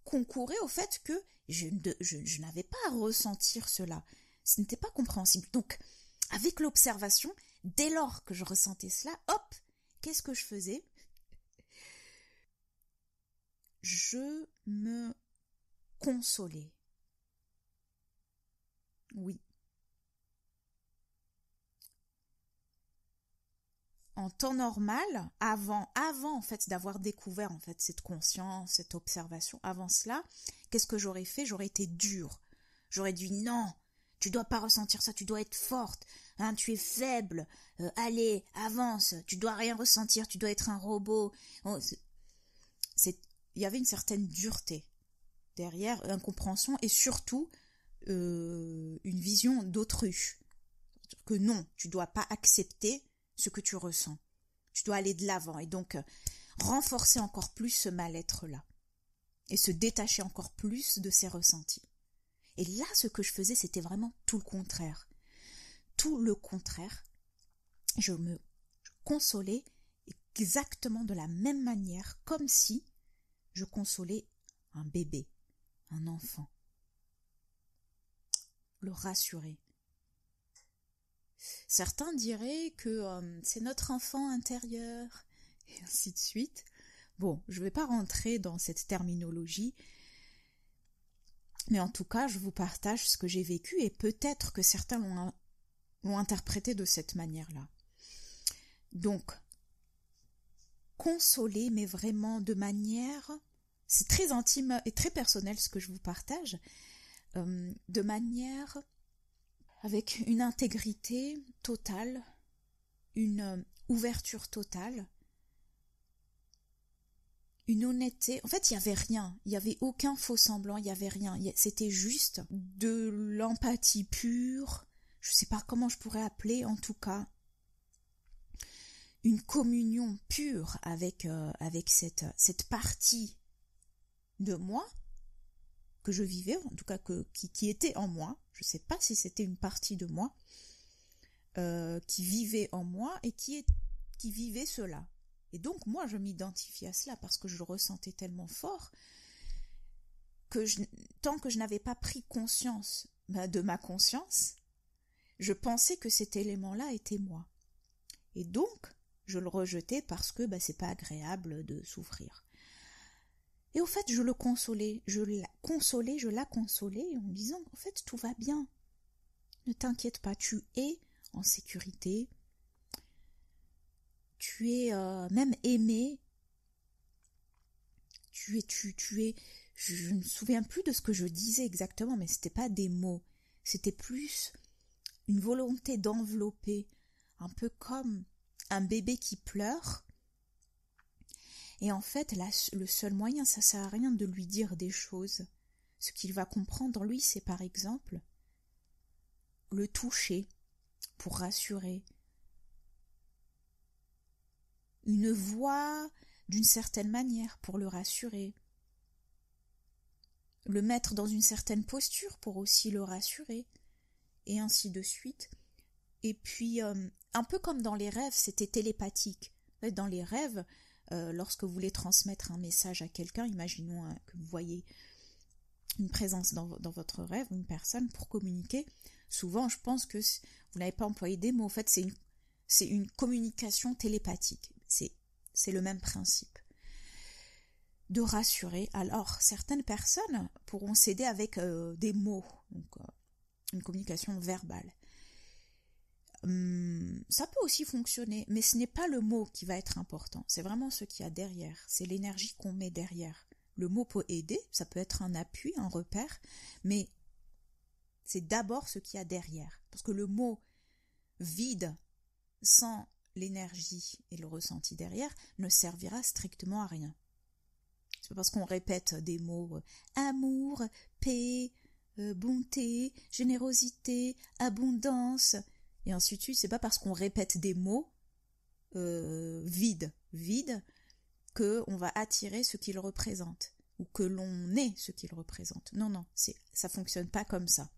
concouraient au fait que je n'avais pas à ressentir cela. Ce n'était pas compréhensible. Donc, avec l'observation, dès lors que je ressentais cela, hop, qu'est-ce que je faisais? Je me consolais. Oui. En temps normal, avant en fait d'avoir découvert en fait cette conscience, cette observation, avant cela, qu'est-ce que j'aurais fait? J'aurais été dure. J'aurais dit non, tu dois pas ressentir ça, tu dois être forte, hein, tu es faible, allez, avance, tu dois rien ressentir, tu dois être un robot. Oh, il y avait une certaine dureté derrière, incompréhension et surtout une vision d'autruche. Que non, tu dois pas accepter ce que tu ressens. Tu dois aller de l'avant et donc renforcer encore plus ce mal-être-là et se détacher encore plus de ces ressentis. Et là, ce que je faisais, c'était vraiment tout le contraire. Tout le contraire. Je me consolais exactement de la même manière, comme si je consolais un bébé, un enfant. Le rassurer. Certains diraient que c'est notre enfant intérieur, et ainsi de suite. Bon, je ne vais pas rentrer dans cette terminologie, mais en tout cas, je vous partage ce que j'ai vécu, et peut-être que certains l'ont interprété de cette manière-là. Donc, consoler, mais vraiment de manière... C'est très intime et très personnel ce que je vous partage, de manière... avec une intégrité totale, une ouverture totale, une honnêteté. En fait, il n'y avait rien, il n'y avait aucun faux semblant, il n'y avait rien. C'était juste de l'empathie pure, je ne sais pas comment je pourrais appeler, en tout cas, une communion pure avec cette partie de moi que je vivais, en tout cas qui était en moi. Je ne sais pas si c'était une partie de moi qui vivait en moi et qui vivait cela. Et donc moi je m'identifiais à cela parce que je le ressentais tellement fort que tant que je n'avais pas pris conscience de ma conscience, je pensais que cet élément-là était moi. Et donc je le rejetais parce que c'est pas agréable de souffrir. Et au fait, je la consolais en lui disant, en fait, tout va bien. Ne t'inquiète pas, tu es en sécurité. Tu es même aimé. Tu es, je ne me souviens plus de ce que je disais exactement, mais c'était pas des mots. C'était plus une volonté d'envelopper, un peu comme un bébé qui pleure. Et en fait, là, le seul moyen, ça sert à rien de lui dire des choses. Ce qu'il va comprendre, lui, c'est par exemple le toucher pour rassurer. Une voix d'une certaine manière pour le rassurer. Le mettre dans une certaine posture pour aussi le rassurer. Et ainsi de suite. Et puis, un peu comme dans les rêves, c'était télépathique. Dans les rêves, lorsque vous voulez transmettre un message à quelqu'un, imaginons que vous voyez une présence dans votre rêve, une personne, pour communiquer, souvent je pense que vous n'avez pas employé des mots, en fait c'est une communication télépathique, c'est le même principe. De rassurer, alors certaines personnes pourront s'aider avec des mots, donc une communication verbale. Ça peut aussi fonctionner, mais ce n'est pas le mot qui va être important, c'est vraiment ce qu'il y a derrière, c'est l'énergie qu'on met derrière. Le mot peut aider, ça peut être un appui, un repère, mais c'est d'abord ce qu'il y a derrière. Parce que le mot vide, sans l'énergie et le ressenti derrière, ne servira strictement à rien. C'est pas parce qu'on répète des mots amour, paix, bonté, générosité, abondance, et ainsi de suite, c'est pas parce qu'on répète des mots vides, qu'on va attirer ce qu'il représente, ou que l'on est ce qu'il représente. Non, ça fonctionne pas comme ça.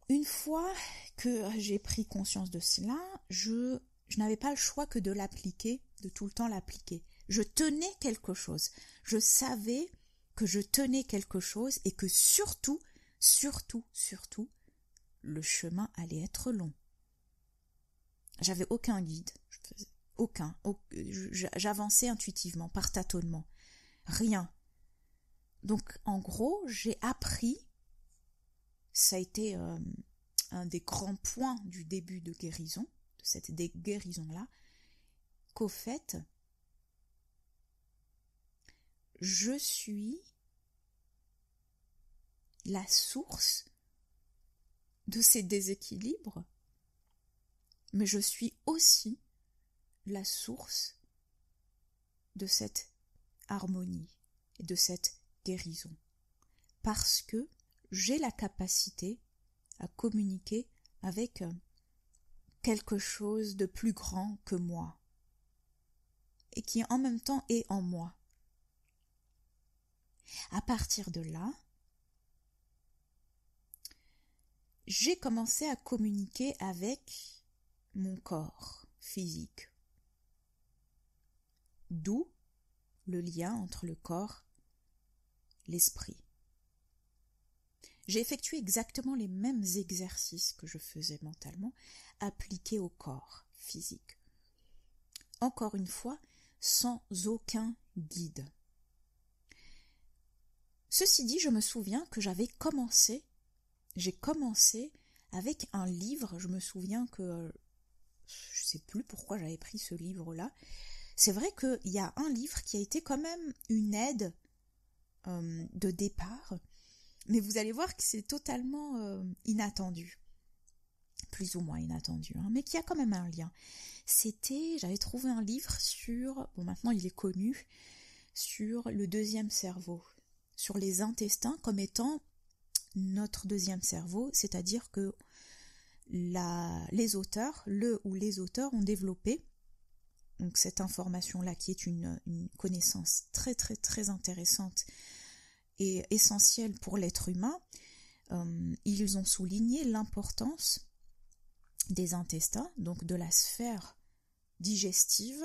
Une fois que j'ai pris conscience de cela, je n'avais pas le choix que de l'appliquer, de tout le temps l'appliquer. Je tenais quelque chose. Je savais que je tenais quelque chose et que surtout, le chemin allait être long. J'avais aucun guide, j'avançais intuitivement, par tâtonnement, rien. Donc en gros, j'ai appris, ça a été un des grands points du début de guérison, de cette guérison-là, qu'au fait, je suis la source de ces déséquilibres, mais je suis aussi la source de cette harmonie et de cette guérison. Parce que j'ai la capacité à communiquer avec quelque chose de plus grand que moi et qui en même temps est en moi. À partir de là, j'ai commencé à communiquer avec mon corps physique. D'où le lien entre le corps et l'esprit. J'ai effectué exactement les mêmes exercices que je faisais mentalement, appliqués au corps physique. Encore une fois, sans aucun guide. Ceci dit, je me souviens que j'ai commencé avec un livre, je me souviens que je ne sais plus pourquoi j'avais pris ce livre-là. C'est vrai qu'il y a un livre qui a été quand même une aide de départ, mais vous allez voir que c'est totalement inattendu, plus ou moins inattendu, mais qui a quand même un lien. J'avais trouvé un livre maintenant il est connu, sur le deuxième cerveau, sur les intestins comme étant notre deuxième cerveau, c'est-à-dire que les auteurs ont développé donc cette information-là qui est une connaissance très très très intéressante et essentielle pour l'être humain. Ils ont souligné l'importance des intestins, donc de la sphère digestive,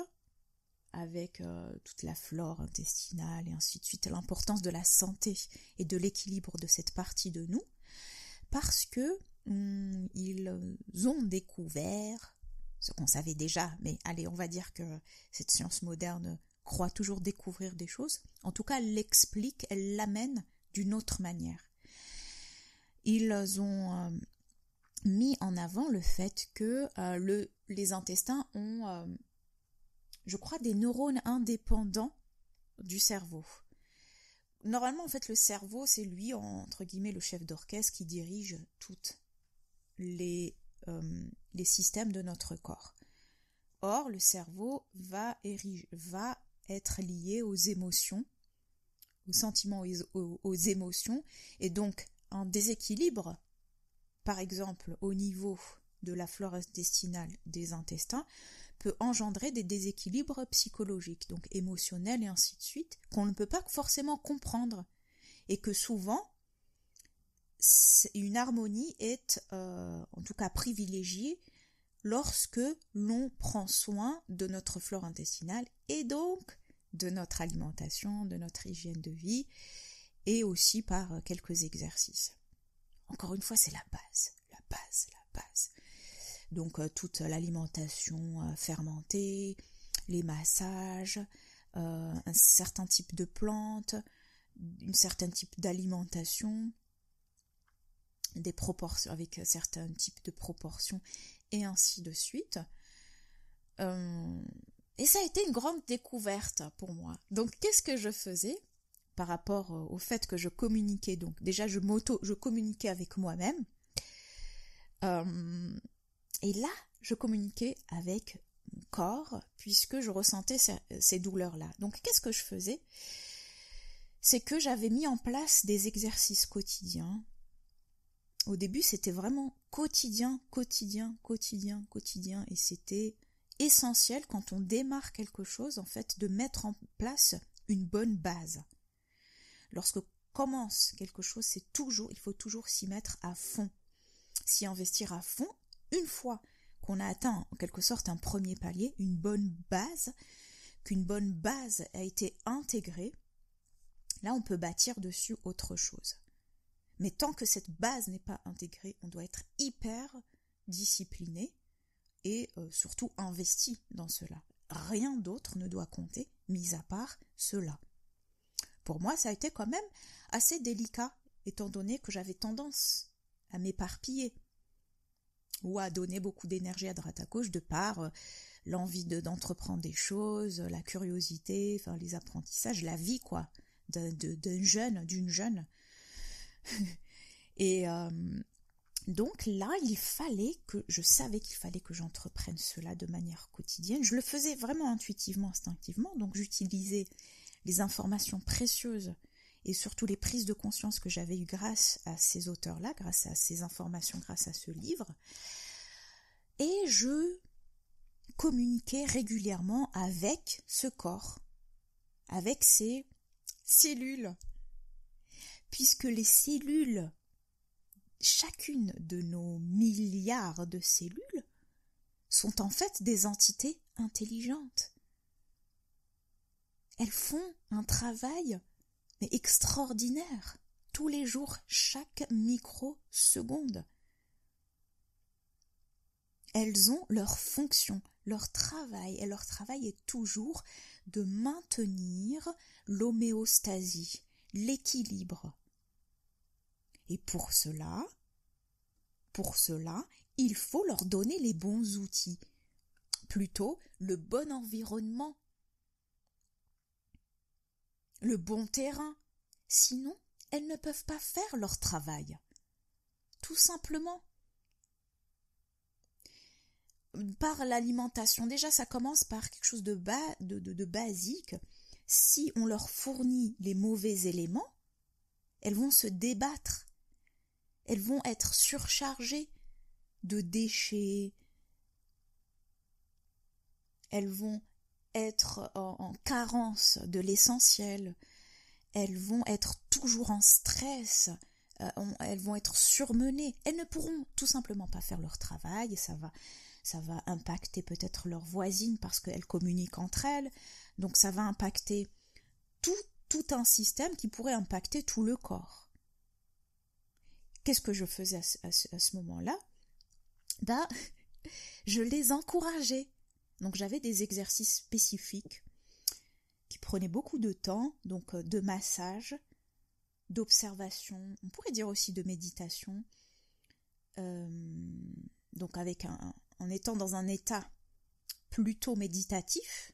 avec toute la flore intestinale et ainsi de suite, l'importance de la santé et de l'équilibre de cette partie de nous, parce que ils ont découvert ce qu'on savait déjà, mais allez, on va dire que cette science moderne croit toujours découvrir des choses. En tout cas, elle l'explique, elle l'amène d'une autre manière. Ils ont mis en avant le fait que les intestins ont, je crois, des neurones indépendants du cerveau. Normalement, en fait, le cerveau, c'est lui, entre guillemets, le chef d'orchestre qui dirige toutes les systèmes de notre corps. Or, le cerveau va être lié aux émotions, aux sentiments, aux émotions, et donc un déséquilibre, par exemple, au niveau de la flore intestinale des intestins, peut engendrer des déséquilibres psychologiques, donc émotionnels et ainsi de suite, qu'on ne peut pas forcément comprendre, et que souvent, une harmonie est, en tout cas privilégiée, lorsque l'on prend soin de notre flore intestinale et donc de notre alimentation, de notre hygiène de vie, et aussi par quelques exercices. Encore une fois, c'est la base. Donc toute l'alimentation fermentée, les massages, un certain type de plantes, un certain type d'alimentation, des proportions avec certains types de proportions et ainsi de suite. Et ça a été une grande découverte pour moi. Donc qu'est-ce que je faisais par rapport au fait que je communiquais? Donc déjà je communiquais avec moi-même. Et là, je communiquais avec mon corps puisque je ressentais ces douleurs-là. Donc qu'est-ce que je faisais? C'est que j'avais mis en place des exercices quotidiens. Au début, c'était vraiment quotidien, et c'était essentiel quand on démarre quelque chose, en fait, de mettre en place une bonne base. Lorsqu'on commence quelque chose, il faut toujours s'y mettre à fond, s'y investir à fond. Une fois qu'on a atteint en quelque sorte un premier palier, une bonne base, qu'une bonne base a été intégrée, là on peut bâtir dessus autre chose. Mais tant que cette base n'est pas intégrée, on doit être hyper discipliné et surtout investi dans cela. Rien d'autre ne doit compter, mis à part cela. Pour moi, ça a été quand même assez délicat, étant donné que j'avais tendance à m'éparpiller ou à donner beaucoup d'énergie à droite à gauche de par l'envie d'entreprendre des choses, la curiosité, enfin les apprentissages, la vie quoi, d'une jeune. Et donc là, je savais qu'il fallait que j'entreprenne cela de manière quotidienne. Je le faisais vraiment intuitivement, instinctivement, donc j'utilisais les informations précieuses et surtout les prises de conscience que j'avais eues grâce à ces auteurs-là, grâce à ces informations, grâce à ce livre. Et je communiquais régulièrement avec ce corps, avec ces cellules. Puisque les cellules, chacune de nos milliards de cellules, sont en fait des entités intelligentes. Elles font un travail mais extraordinaire, tous les jours, chaque microseconde. Elles ont leur fonction, leur travail, et leur travail est toujours de maintenir l'homéostasie, l'équilibre. Et pour cela, il faut leur donner les bons outils, plutôt le bon environnement, le bon terrain. Sinon, elles ne peuvent pas faire leur travail. Tout simplement. Par l'alimentation, déjà ça commence par quelque chose de basique. Si on leur fournit les mauvais éléments, elles vont se débattre. Elles vont être surchargées de déchets. Elles vont être en carence de l'essentiel. Elles vont être toujours en stress. Elles vont être surmenées. Elles ne pourront tout simplement pas faire leur travail. Ça va impacter peut-être leurs voisines parce qu'elles communiquent entre elles. Donc ça va impacter tout un système qui pourrait impacter tout le corps. Qu'est-ce que je faisais à ce moment-là? je les encourageais. Donc j'avais des exercices spécifiques qui prenaient beaucoup de temps, donc de massage, d'observation, on pourrait dire aussi de méditation, donc en étant dans un état plutôt méditatif,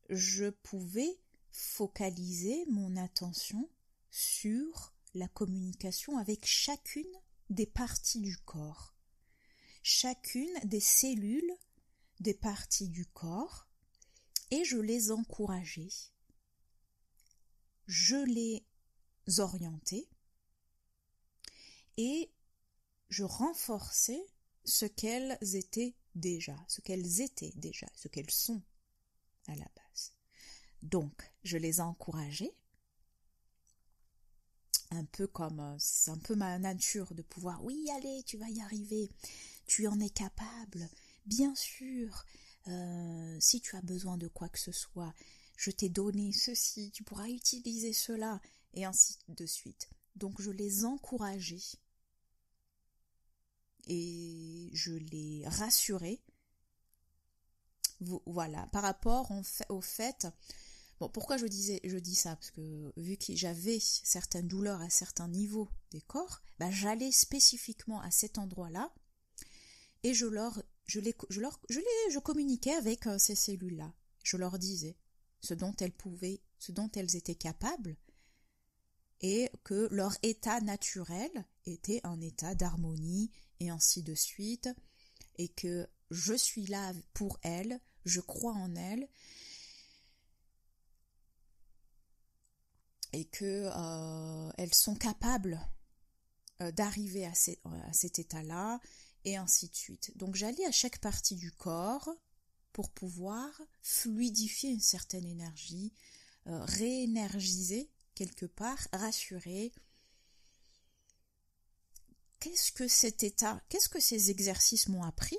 je pouvais focaliser mon attention sur la communication avec chacune des parties du corps, chacune des cellules des parties du corps, et je les encourageais, je les orientais et je renforçais ce qu'elles étaient déjà, ce qu'elles sont à la base. Donc, je les encourageais, un peu comme, c'est un peu ma nature de pouvoir, oui, allez, tu vas y arriver, tu en es capable, bien sûr, si tu as besoin de quoi que ce soit, je t'ai donné ceci, tu pourras utiliser cela, et ainsi de suite. Donc, je les encourageais et je les rassurais. Voilà, par rapport au fait, bon, pourquoi je dis ça, parce que vu que j'avais certaines douleurs à certains niveaux des corps, j'allais spécifiquement à cet endroit-là et je communiquais avec ces cellules-là. Je leur disais ce dont elles étaient capables et que leur état naturel était un état d'harmonie et ainsi de suite, et que je suis là pour elles, je crois en elles, et que elles sont capables d'arriver à cet état-là, et ainsi de suite. Donc j'allais à chaque partie du corps pour pouvoir fluidifier une certaine énergie, réénergiser quelque part, rassurer. Qu'est-ce que ces exercices m'ont appris?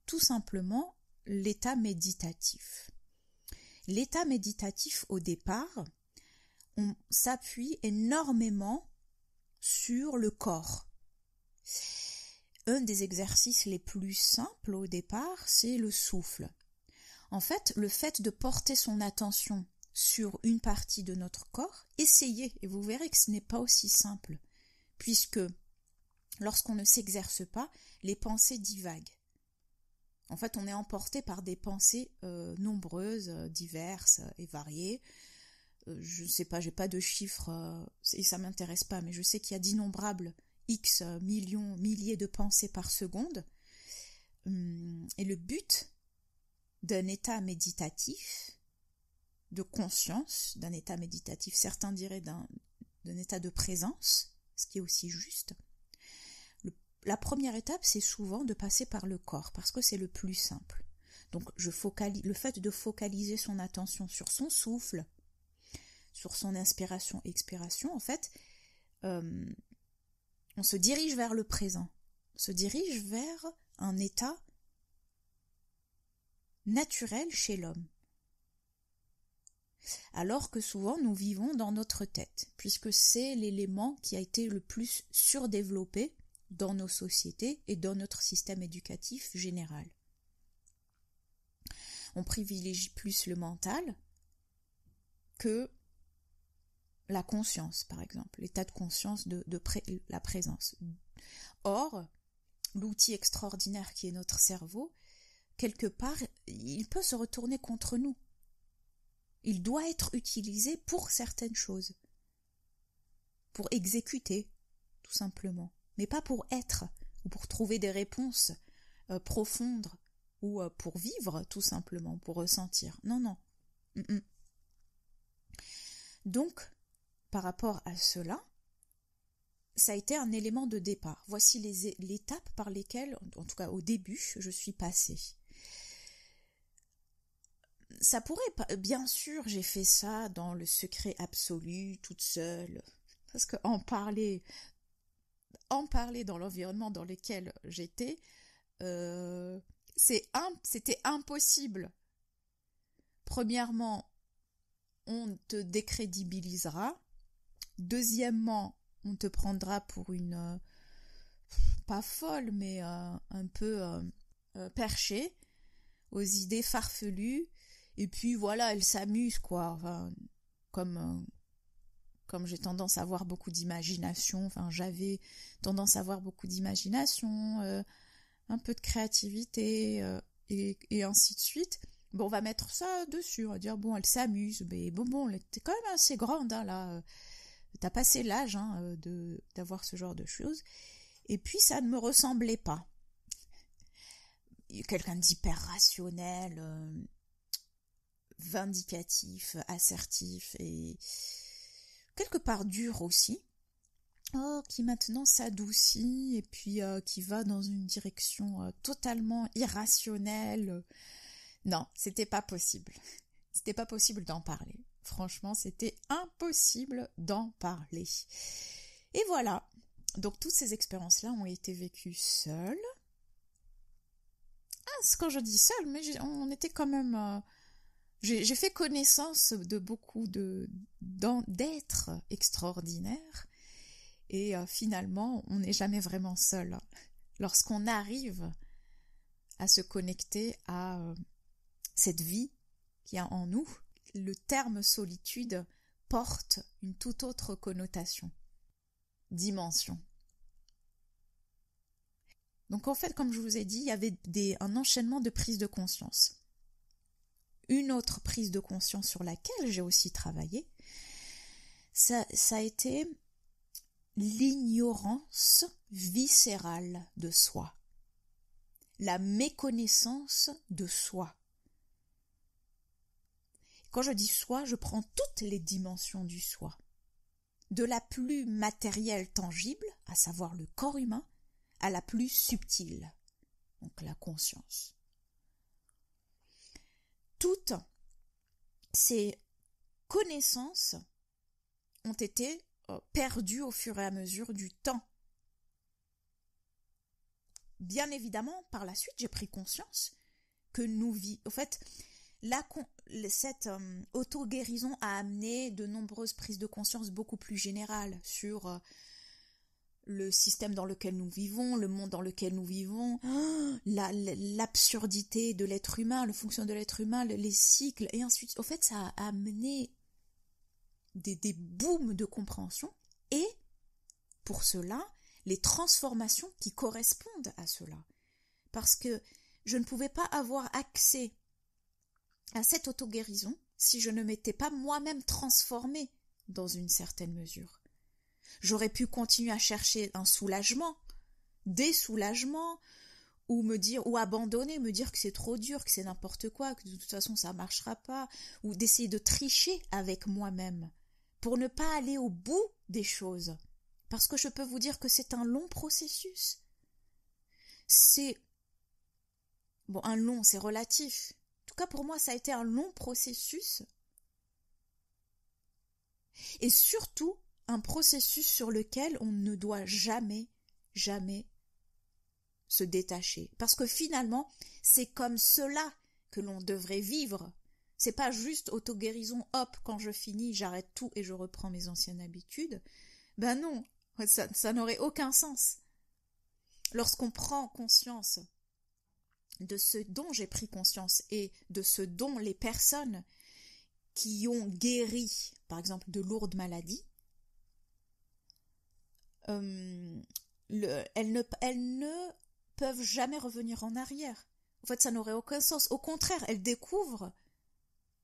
Tout simplement l'état méditatif. L'état méditatif, au départ, on s'appuie énormément sur le corps. Un des exercices les plus simples au départ, c'est le souffle. En fait, le fait de porter son attention sur une partie de notre corps, essayez, et vous verrez que ce n'est pas aussi simple, puisque lorsqu'on ne s'exerce pas, les pensées divaguent. En fait, on est emporté par des pensées nombreuses, diverses et variées. Je ne sais pas, j'ai pas de chiffres, et ça m'intéresse pas, mais je sais qu'il y a d'innombrables X millions, milliers de pensées par seconde. Et le but d'un état méditatif, de conscience, d'un état méditatif, certains diraient d'un état de présence, ce qui est aussi juste. La première étape, c'est souvent de passer par le corps, parce que c'est le plus simple. Donc, le fait de focaliser son attention sur son souffle, sur son inspiration-expiration, en fait, on se dirige vers le présent, on se dirige vers un état naturel chez l'homme. Alors que souvent, nous vivons dans notre tête, puisque c'est l'élément qui a été le plus surdéveloppé dans nos sociétés et dans notre système éducatif général. On privilégie plus le mental que la conscience, par exemple, l'état de conscience de la présence. Or, l'outil extraordinaire qui est notre cerveau, quelque part, il peut se retourner contre nous. Il doit être utilisé pour certaines choses, pour exécuter, tout simplement, mais pas pour être, ou pour trouver des réponses profondes, ou pour vivre, tout simplement, pour ressentir. Non, non. Donc, par rapport à cela, ça a été un élément de départ. Voici l'étape par lesquelles, en tout cas au début, je suis passée. Ça pourrait pas, bien sûr, j'ai fait ça dans le secret absolu, toute seule, parce qu'en parler dans l'environnement dans lequel j'étais, c'était impossible. Premièrement, on te décrédibilisera. Deuxièmement, on te prendra pour une pas folle, mais un peu perchée, aux idées farfelues, et puis voilà, elle s'amuse, quoi. Enfin, comme j'ai tendance à avoir beaucoup d'imagination, enfin j'avais tendance à avoir beaucoup d'imagination, un peu de créativité, et ainsi de suite. Bon, on va mettre ça dessus, on va dire, bon, elle s'amuse, mais bon, elle était quand même assez grande, hein, là, t'as passé l'âge, hein, d'avoir ce genre de choses. Et puis, ça ne me ressemblait pas. Quelqu'un d'hyper rationnel, vindicatif, assertif, et quelque part dur aussi. Qui maintenant s'adoucit, et puis qui va dans une direction totalement irrationnelle. Non, c'était pas possible. C'était pas possible d'en parler. Franchement, c'était impossible d'en parler. Et voilà. Donc, toutes ces expériences-là ont été vécues seules. Quand je dis seule, mais on était quand même... j'ai fait connaissance de beaucoup d'êtres extraordinaires. Et finalement, on n'est jamais vraiment seul. Lorsqu'on arrive à se connecter à cette vie qu'il y a en nous, le terme solitude porte une toute autre connotation, dimension. Donc en fait, comme je vous ai dit, il y avait un enchaînement de prises de conscience. Une autre prise de conscience sur laquelle j'ai aussi travaillé, ça a été l'ignorance viscérale de soi, la méconnaissance de soi. Quand je dis soi, je prends toutes les dimensions du soi, de la plus matérielle tangible, à savoir le corps humain, à la plus subtile, donc la conscience. Toutes ces connaissances ont été perdues au fur et à mesure du temps. Bien évidemment, par la suite, j'ai pris conscience que en fait, cette auto-guérison a amené de nombreuses prises de conscience beaucoup plus générales sur le système dans lequel nous vivons, le monde dans lequel nous vivons, l'absurdité de l'être humain, le fonctionnement de l'être humain, les cycles, et ensuite, en fait, ça a amené des booms de compréhension, et pour cela, les transformations qui correspondent à cela. Parce que je ne pouvais pas avoir accès à cette auto-guérison si je ne m'étais pas moi-même transformée dans une certaine mesure. J'aurais pu continuer à chercher un soulagement, des soulagements, ou abandonner, me dire que c'est trop dur, que c'est n'importe quoi, que de toute façon ça ne marchera pas, ou d'essayer de tricher avec moi-même pour ne pas aller au bout des choses. Parce que je peux vous dire que c'est un long processus. C'est relatif. En tout cas, pour moi, ça a été un long processus. Et surtout, un processus sur lequel on ne doit jamais, jamais se détacher. Parce que finalement, c'est comme cela que l'on devrait vivre. C'est pas juste auto-guérison, hop, quand je finis, j'arrête tout et je reprends mes anciennes habitudes. Ben non, ça n'aurait aucun sens. Lorsqu'on prend conscience de ce dont j'ai pris conscience et de ce dont les personnes qui ont guéri, par exemple, de lourdes maladies, elles ne peuvent jamais revenir en arrière. En fait, ça n'aurait aucun sens. Au contraire, elles découvrent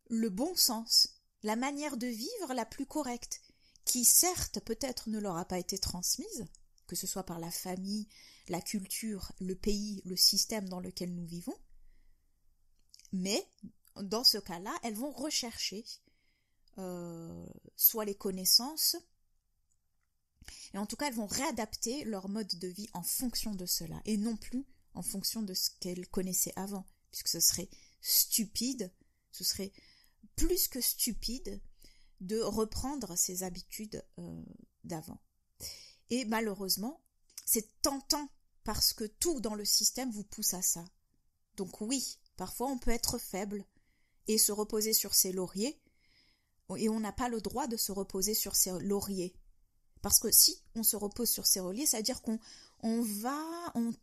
le bon sens, la manière de vivre la plus correcte, qui certes peut-être ne leur a pas été transmise, que ce soit par la famille, la culture, le pays, le système dans lequel nous vivons, mais dans ce cas-là, elles vont rechercher soit les connaissances, et en tout cas elles vont réadapter leur mode de vie en fonction de cela, et non plus en fonction de ce qu'elles connaissaient avant, puisque ce serait stupide, ce serait plus que stupide de reprendre ses habitudes d'avant. Et malheureusement, c'est tentant parce que tout dans le système vous pousse à ça. Donc oui, parfois on peut être faible et se reposer sur ses lauriers, et on n'a pas le droit de se reposer sur ses lauriers. Parce que si on se repose sur ces reliés, ça veut dire qu'on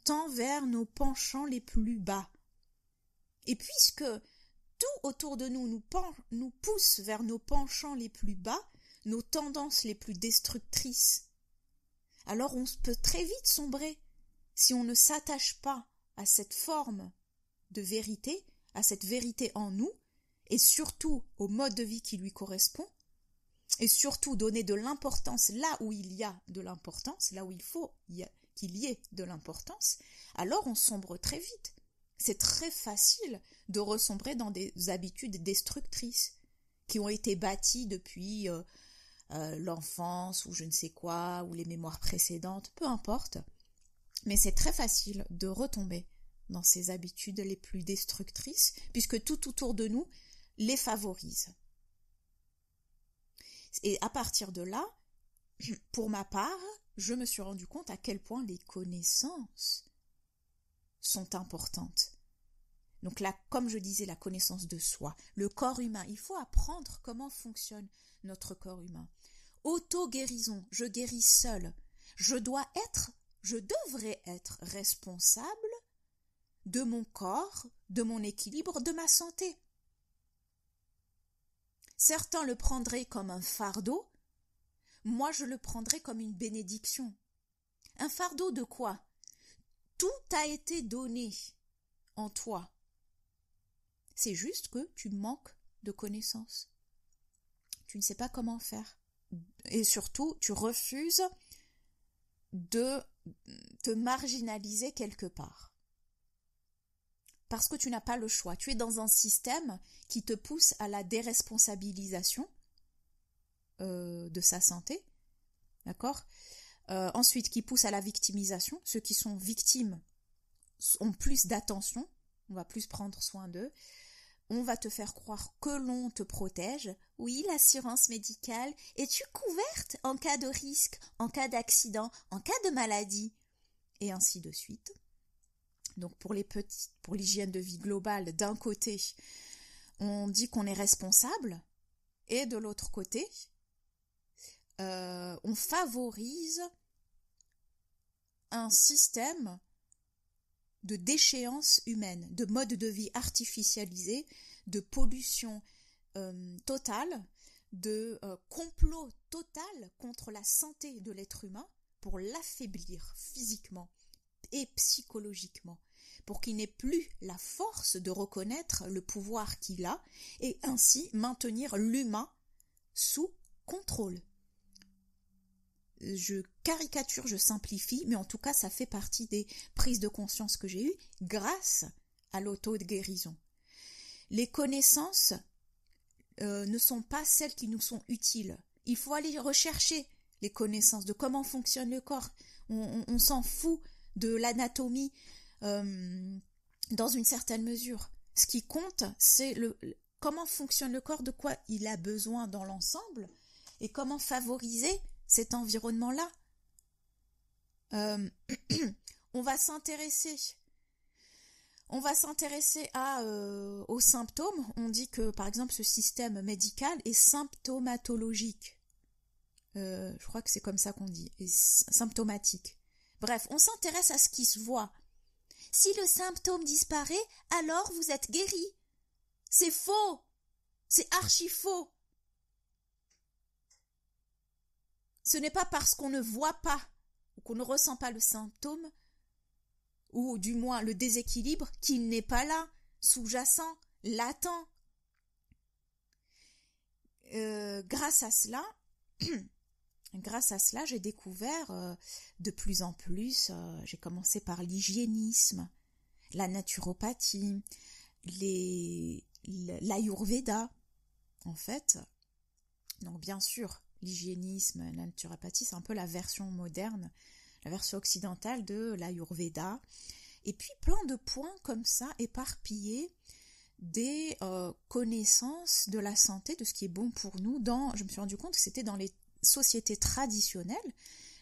tend vers nos penchants les plus bas. Et puisque tout autour de nous pousse vers nos penchants les plus bas, nos tendances les plus destructrices, alors on peut très vite sombrer si on ne s'attache pas à cette forme de vérité, à cette vérité en nous, et surtout au mode de vie qui lui correspond, et surtout donner de l'importance là où il y a de l'importance, là où il faut qu'il y ait de l'importance, alors on sombre très vite. C'est très facile de ressombrer dans des habitudes destructrices qui ont été bâties depuis l'enfance ou je ne sais quoi, ou les mémoires précédentes, peu importe. Mais c'est très facile de retomber dans ces habitudes les plus destructrices, puisque tout autour de nous les favorise. Et à partir de là, pour ma part, je me suis rendu compte à quel point les connaissances sont importantes. Donc là, comme je disais, la connaissance de soi, le corps humain, il faut apprendre comment fonctionne notre corps humain. Auto-guérison, je guéris seule. Je devrais être responsable de mon corps, de mon équilibre, de ma santé. Certains le prendraient comme un fardeau, moi je le prendrais comme une bénédiction. Un fardeau de quoi? Tout a été donné en toi. C'est juste que tu manques de connaissances. Tu ne sais pas comment faire. Et surtout, tu refuses de te marginaliser quelque part. Parce que tu n'as pas le choix. Tu es dans un système qui te pousse à la déresponsabilisation de sa santé. D'accord ? Ensuite, qui pousse à la victimisation. Ceux qui sont victimes ont plus d'attention. On va plus prendre soin d'eux. On va te faire croire que l'on te protège. Oui, l'assurance médicale. Es-tu couverte en cas de risque, en cas d'accident, en cas de maladie? Et ainsi de suite. Donc pour l'hygiène de vie globale, d'un côté, on dit qu'on est responsable, et de l'autre côté, on favorise un système de déchéance humaine, de mode de vie artificialisé, de pollution totale, de complot total contre la santé de l'être humain pour l'affaiblir physiquement et psychologiquement, pour qu'il n'ait plus la force de reconnaître le pouvoir qu'il a et ainsi maintenir l'humain sous contrôle. Je caricature, je simplifie, mais en tout cas ça fait partie des prises de conscience que j'ai eues grâce à l'auto-guérison. Les connaissances ne sont pas celles qui nous sont utiles. Il faut aller rechercher les connaissances de comment fonctionne le corps. On s'en fout de l'anatomie dans une certaine mesure. Ce qui compte, c'est comment fonctionne le corps, de quoi il a besoin dans l'ensemble et comment favoriser cet environnement-là. On va s'intéresser aux symptômes. On dit que, par exemple, ce système médical est symptomatologique. Je crois que c'est comme ça qu'on dit, symptomatique. Bref, on s'intéresse à ce qui se voit. Si le symptôme disparaît, alors vous êtes guéri. C'est faux. C'est archi faux. Ce n'est pas parce qu'on ne voit pas ou qu'on ne ressent pas le symptôme, ou du moins le déséquilibre, qu'il n'est pas là, sous-jacent, latent. Grâce à cela, j'ai découvert de plus en plus, j'ai commencé par l'hygiénisme, la naturopathie, l'ayurveda, en fait. Donc bien sûr, l'hygiénisme, la naturopathie, c'est un peu la version moderne, la version occidentale de l'ayurveda. Et puis plein de points comme ça, éparpillés, des connaissances de la santé, de ce qui est bon pour nous. Je me suis rendu compte que c'était dans les sociétés traditionnelles,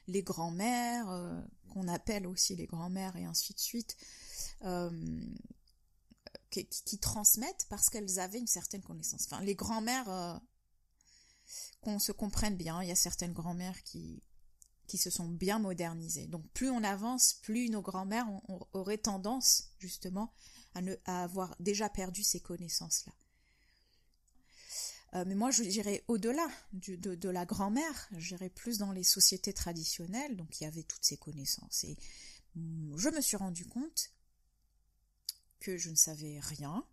les grands-mères, qu'on appelle aussi les grands-mères et ainsi de suite, qui transmettent parce qu'elles avaient une certaine connaissance. Enfin, les grands-mères, qu'on se comprenne bien, il y a certaines grand-mères qui qui se sont bien modernisées. Donc plus on avance, plus nos grands-mères auraient tendance justement à avoir déjà perdu ces connaissances-là. Mais moi, j'irais au-delà de la grand-mère, j'irais plus dans les sociétés traditionnelles, donc il y avait toutes ces connaissances. Et je me suis rendu compte que je ne savais rien,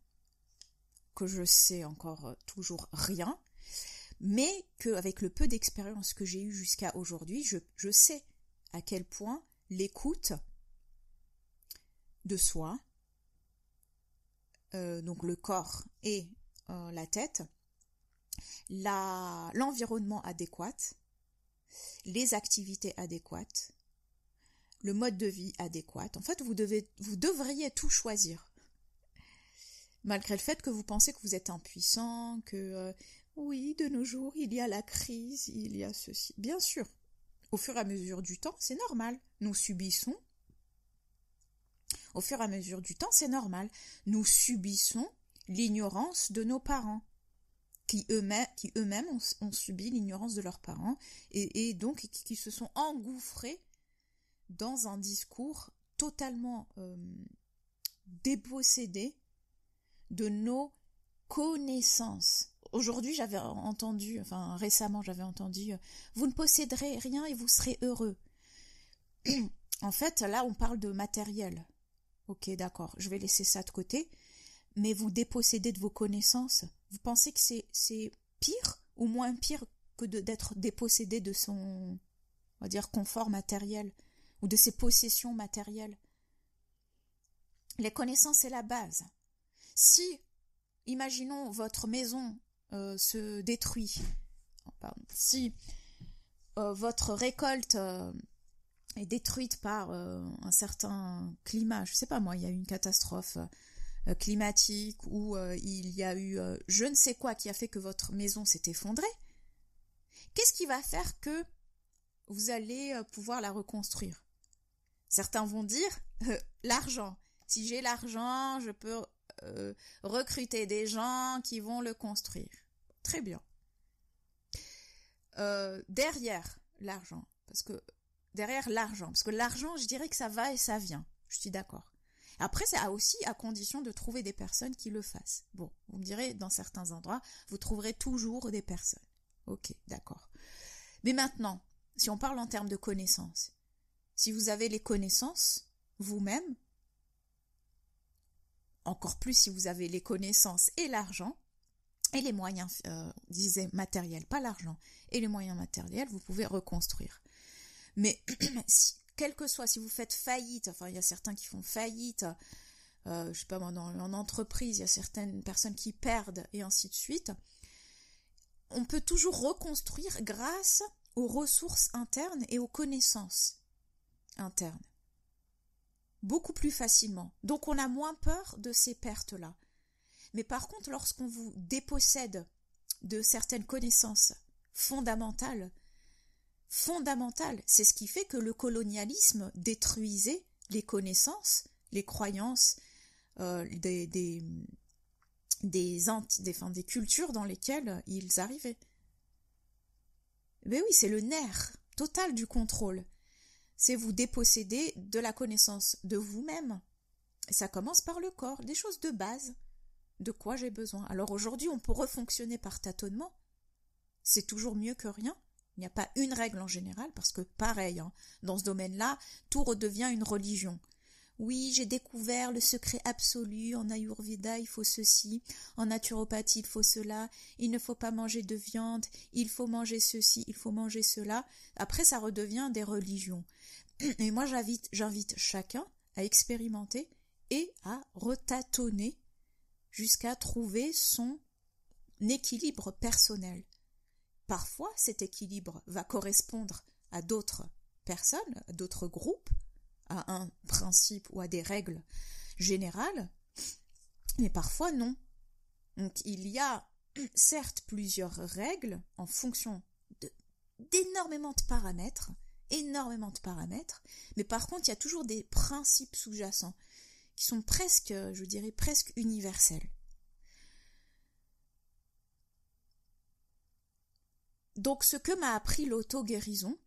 que je sais encore toujours rien, mais qu'avec le peu d'expérience que j'ai eu jusqu'à aujourd'hui, je sais à quel point l'écoute de soi, donc le corps et la tête, l'environnement adéquat, les activités adéquates, le mode de vie adéquat. En fait, vous devriez tout choisir. Malgré le fait que vous pensez que vous êtes impuissant, que oui, de nos jours, il y a la crise, il y a ceci. Bien sûr, au fur et à mesure du temps, c'est normal. Nous subissons. Au fur et à mesure du temps, c'est normal. Nous subissons l'ignorance de nos parents, qui eux-mêmes ont subi l'ignorance de leurs parents et donc qui se sont engouffrés dans un discours totalement dépossédé de nos connaissances. Aujourd'hui, récemment, j'avais entendu « Vous ne posséderez rien et vous serez heureux ». En fait, là, on parle de matériel. Ok, d'accord, je vais laisser ça de côté. Mais vous dépossédez de vos connaissances. Vous pensez que c'est pire ou moins pire que d'être dépossédé de son, on va dire, confort matériel ou de ses possessions matérielles? Les connaissances, c'est la base. Si, imaginons, votre maison se détruit, si votre récolte est détruite par un certain climat, je sais pas moi, il y a eu une catastrophe climatique ou il y a eu je ne sais quoi qui a fait que votre maison s'est effondrée, qu'est-ce qui va faire que vous allez pouvoir la reconstruire? Certains vont dire l'argent. Si j'ai l'argent, je peux recruter des gens qui vont le construire. Très bien. Derrière l'argent, parce que l'argent, je dirais que ça va et ça vient. Je suis d'accord. Après, c'est aussi à condition de trouver des personnes qui le fassent. Bon, vous me direz, dans certains endroits, vous trouverez toujours des personnes. Ok, d'accord. Mais maintenant, si on parle en termes de connaissances, si vous avez les connaissances, vous-même, encore plus si vous avez les connaissances et l'argent, et les moyens, disais matériels, pas l'argent, et les moyens matériels, vous pouvez reconstruire. Mais quel que soit, si vous faites faillite, enfin il y a certains qui font faillite, je sais pas moi, en entreprise, il y a certaines personnes qui perdent et ainsi de suite, on peut toujours reconstruire grâce aux ressources internes et aux connaissances internes. Beaucoup plus facilement. Donc on a moins peur de ces pertes-là. Mais par contre, lorsqu'on vous dépossède de certaines connaissances fondamentales, c'est ce qui fait que le colonialisme détruisait les connaissances, les croyances des cultures dans lesquelles ils arrivaient. Mais oui, c'est le nerf total du contrôle. C'est vous déposséder de la connaissance de vous-même. Et ça commence par le corps, des choses de base. De quoi j'ai besoin? Alors aujourd'hui, on peut refonctionner par tâtonnement. C'est toujours mieux que rien. Il n'y a pas une règle en général, parce que pareil, dans ce domaine-là, tout redevient une religion. Oui, j'ai découvert le secret absolu, en Ayurveda il faut ceci, en naturopathie il faut cela, il ne faut pas manger de viande, il faut manger ceci, il faut manger cela. Après ça redevient des religions. Et moi j'invite chacun à expérimenter et à retâtonner jusqu'à trouver son équilibre personnel. Parfois, cet équilibre va correspondre à d'autres personnes, à d'autres groupes, à un principe ou à des règles générales, mais parfois non. Donc il y a certes plusieurs règles en fonction d'énormément de paramètres, mais par contre il y a toujours des principes sous-jacents qui sont presque, je dirais, presque universels. Donc ce que m'a appris l'auto-guérison,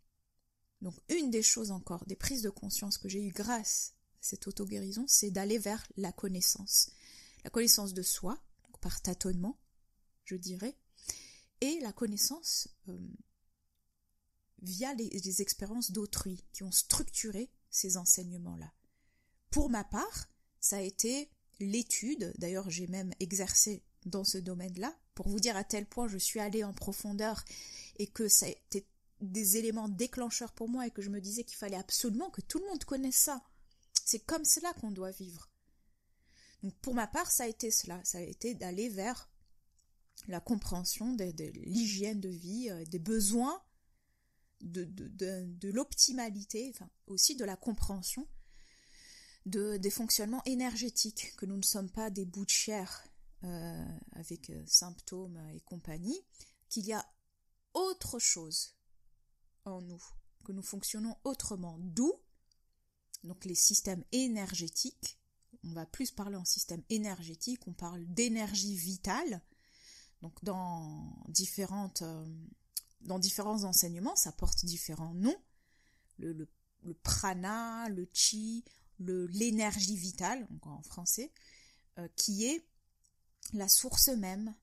Donc une des choses encore, des prises de conscience que j'ai eues grâce à cette auto-guérison, c'est d'aller vers la connaissance. La connaissance de soi, par tâtonnement, je dirais, et la connaissance via les expériences d'autrui qui ont structuré ces enseignements-là. Pour ma part, ça a été l'étude, d'ailleurs j'ai même exercé dans ce domaine-là, pour vous dire à tel point je suis allée en profondeur et que ça a été des éléments déclencheurs pour moi et que je me disais qu'il fallait absolument que tout le monde connaisse ça. C'est comme cela qu'on doit vivre. Donc pour ma part, ça a été cela, ça a été d'aller vers la compréhension de l'hygiène de vie, des besoins, de l'optimalité, enfin aussi de la compréhension des fonctionnements énergétiques, que nous ne sommes pas des bouts de chair avec symptômes et compagnie, qu'il y a autre chose en nous, que nous fonctionnons autrement, d'où donc les systèmes énergétiques. On va plus parler en système énergétique, on parle d'énergie vitale, donc dans différents enseignements, ça porte différents noms, le prana, le chi, l'énergie vitale, encore en français, qui est la source même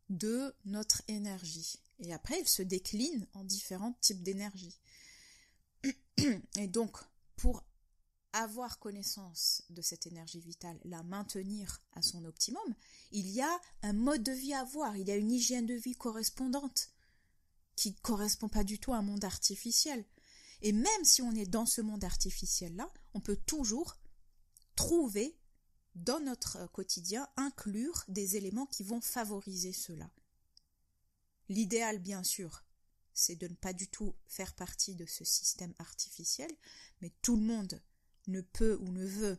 de notre énergie. Et après, elle se décline en différents types d'énergie. Et donc, pour avoir connaissance de cette énergie vitale, la maintenir à son optimum, il y a un mode de vie à avoir, il y a une hygiène de vie correspondante qui ne correspond pas du tout à un monde artificiel. Et même si on est dans ce monde artificiel-là, on peut toujours trouver dans notre quotidien, inclure des éléments qui vont favoriser cela. L'idéal, bien sûr, c'est de ne pas du tout faire partie de ce système artificiel, mais tout le monde ne peut ou ne veut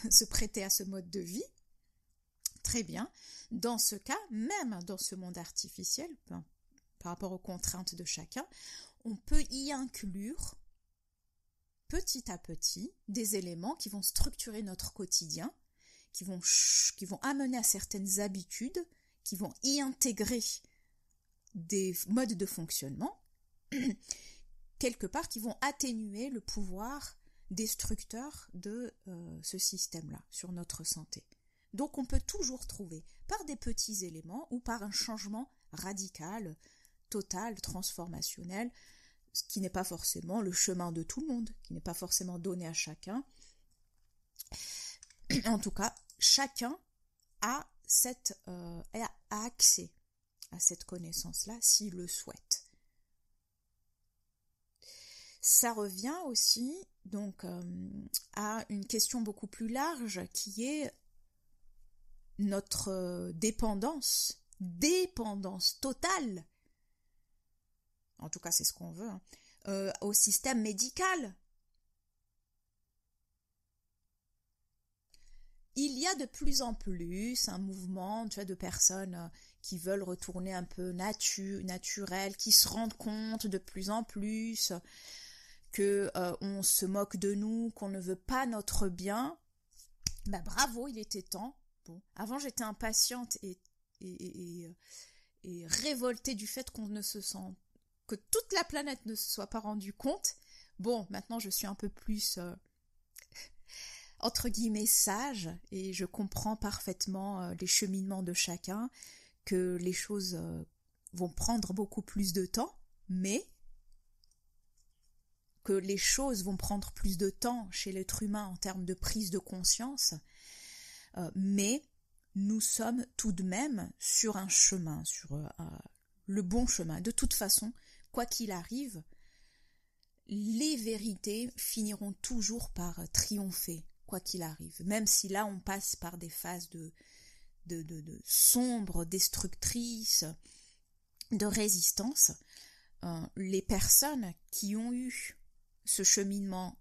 se prêter à ce mode de vie. Très bien. Dans ce cas, même dans ce monde artificiel, par rapport aux contraintes de chacun, on peut y inclure petit à petit des éléments qui vont structurer notre quotidien, qui vont amener à certaines habitudes, qui vont y intégrer des modes de fonctionnement, quelque part qui vont atténuer le pouvoir destructeur de ce système-là sur notre santé. Donc on peut toujours trouver par des petits éléments ou par un changement radical, total, transformationnel, ce qui n'est pas forcément le chemin de tout le monde, qui n'est pas forcément donné à chacun. En tout cas, chacun a accès à cette connaissance-là s'il le souhaite. Ça revient aussi donc à une question beaucoup plus large qui est notre dépendance totale, en tout cas c'est ce qu'on veut, au système médical. Il y a de plus en plus un mouvement, de personnes qui veulent retourner un peu naturel, qui se rendent compte de plus en plus que on se moque de nous, qu'on ne veut pas notre bien. Bah bravo, il était temps. Bon, avant j'étais impatiente et révoltée du fait que toute la planète ne se soit pas rendue compte. Bon, maintenant je suis un peu plus entre guillemets sage et je comprends parfaitement les cheminements de chacun, que les choses vont prendre beaucoup plus de temps, mais que les choses vont prendre plus de temps chez l'être humain en termes de prise de conscience, mais nous sommes tout de même sur un chemin, sur le bon chemin. De toute façon, quoi qu'il arrive, les vérités finiront toujours par triompher, quoi qu'il arrive. Même si là, on passe par des phases de sombres, destructrices, de résistance, les personnes qui ont eu ce cheminement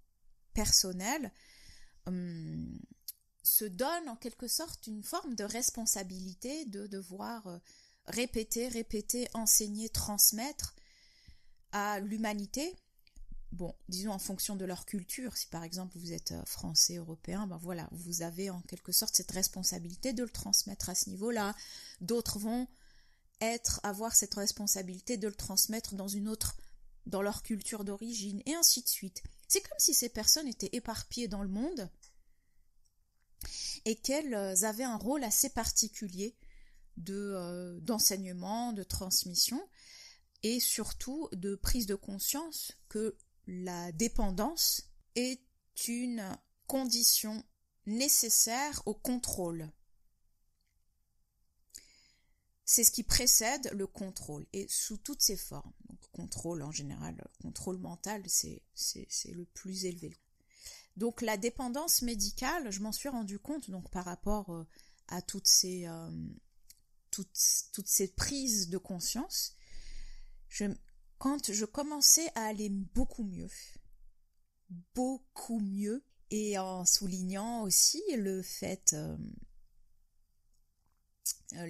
personnel se donnent en quelque sorte une forme de responsabilité de devoir répéter, enseigner, transmettre à l'humanité. Bon, disons en fonction de leur culture, si par exemple vous êtes français, européen, ben voilà, vous avez en quelque sorte cette responsabilité de le transmettre à ce niveau-là. D'autres vont avoir cette responsabilité de le transmettre dans une autre dans leur culture d'origine, et ainsi de suite. C'est comme si ces personnes étaient éparpillées dans le monde et qu'elles avaient un rôle assez particulier d'enseignement, de transmission, et surtout de prise de conscience que la dépendance est une condition nécessaire au contrôle. C'est ce qui précède le contrôle, et sous toutes ses formes. Donc, contrôle en général, contrôle mental, c'est le plus élevé. Donc la dépendance médicale, je m'en suis rendu compte donc par rapport à toutes ces prises de conscience, quand je commençais à aller beaucoup mieux, et en soulignant aussi le fait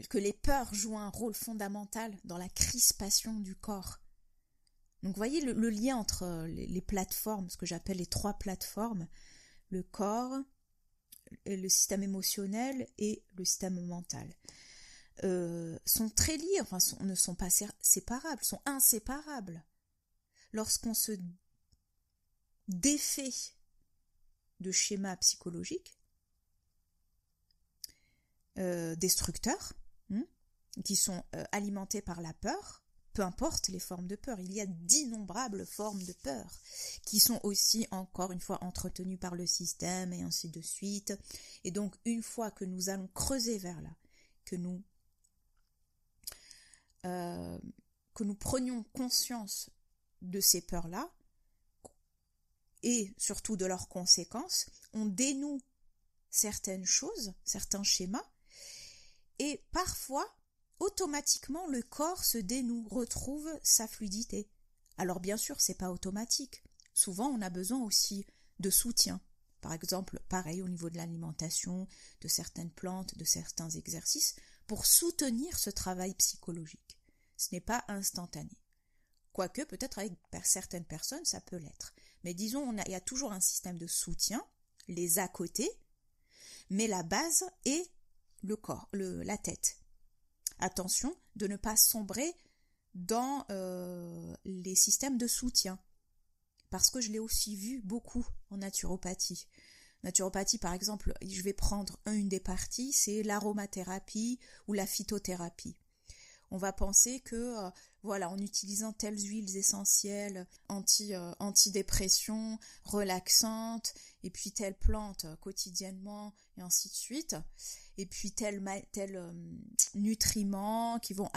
que les peurs jouent un rôle fondamental dans la crispation du corps. Donc vous voyez le lien entre les plateformes, ce que j'appelle les 3 plateformes, le corps, le système émotionnel et le système mental, sont très liés, enfin ne sont pas séparables, sont inséparables. Lorsqu'on se défait de schémas psychologiques destructeurs, qui sont alimentés par la peur, peu importe les formes de peur, il y a d'innombrables formes de peur qui sont aussi, encore une fois, entretenues par le système et ainsi de suite. Et donc, une fois que nous allons creuser vers là, que nous prenions conscience de ces peurs-là et surtout de leurs conséquences, on dénoue certaines choses, certains schémas, et parfois, automatiquement, le corps se dénoue, retrouve sa fluidité. Alors bien sûr, c'est pas automatique. Souvent, on a besoin aussi de soutien. Par exemple, pareil au niveau de l'alimentation, de certaines plantes, de certains exercices, pour soutenir ce travail psychologique. Ce n'est pas instantané. Quoique, peut-être avec certaines personnes, ça peut l'être. Mais disons, il y a toujours un système de soutien, les à côté, mais la base est le corps, la tête. Attention de ne pas sombrer dans les systèmes de soutien, parce que je l'ai aussi vu beaucoup en naturopathie. Naturopathie, par exemple, je vais prendre une des parties, c'est l'aromathérapie ou la phytothérapie. On va penser que, en utilisant telles huiles essentielles, antidépression, relaxantes, et puis telle plante quotidiennement, et ainsi de suite, et puis tel nutriments qui vont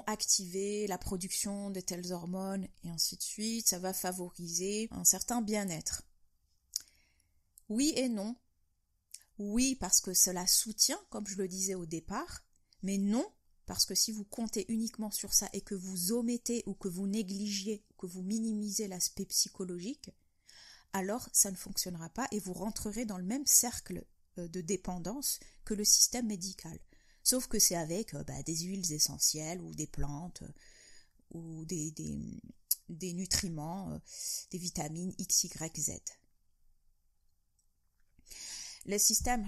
activer la production de telles hormones, et ainsi de suite, ça va favoriser un certain bien-être. Oui et non. Oui, parce que cela soutient, comme je le disais au départ, mais non, parce que si vous comptez uniquement sur ça et que vous omettez ou que vous négligiez, que vous minimisez l'aspect psychologique, alors ça ne fonctionnera pas et vous rentrerez dans le même cercle de dépendance que le système médical. Sauf que c'est avec des huiles essentielles ou des plantes ou des nutriments, des vitamines X, Y, Z.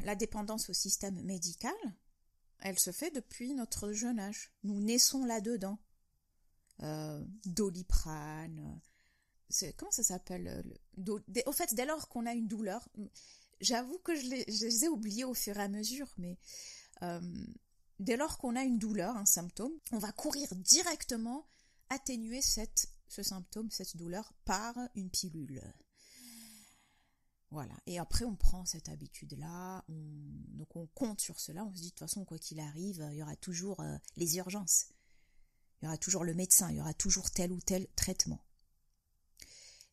La dépendance au système médical, elle se fait depuis notre jeune âge. Nous naissons là-dedans. Doliprane, comment ça s'appelle au fait, dès lors qu'on a une douleur, j'avoue que je les ai oubliés au fur et à mesure, mais dès lors qu'on a une douleur, un symptôme, on va courir directement atténuer ce symptôme, cette douleur, par une pilule. Voilà. Et après, on prend cette habitude-là, donc on compte sur cela, on se dit de toute façon, quoi qu'il arrive, il y aura toujours les urgences, il y aura toujours le médecin, il y aura toujours tel ou tel traitement.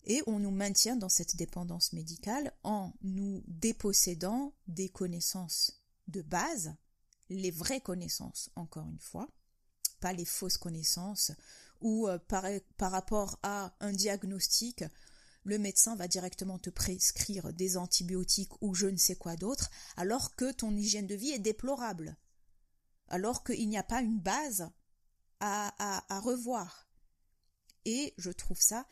Et on nous maintient dans cette dépendance médicale en nous dépossédant des connaissances de base, les vraies connaissances, encore une fois, pas les fausses connaissances, où par rapport à un diagnostic, le médecin va directement te prescrire des antibiotiques ou je ne sais quoi d'autre, alors que ton hygiène de vie est déplorable, alors qu'il n'y a pas une base à revoir. Et je trouve ça,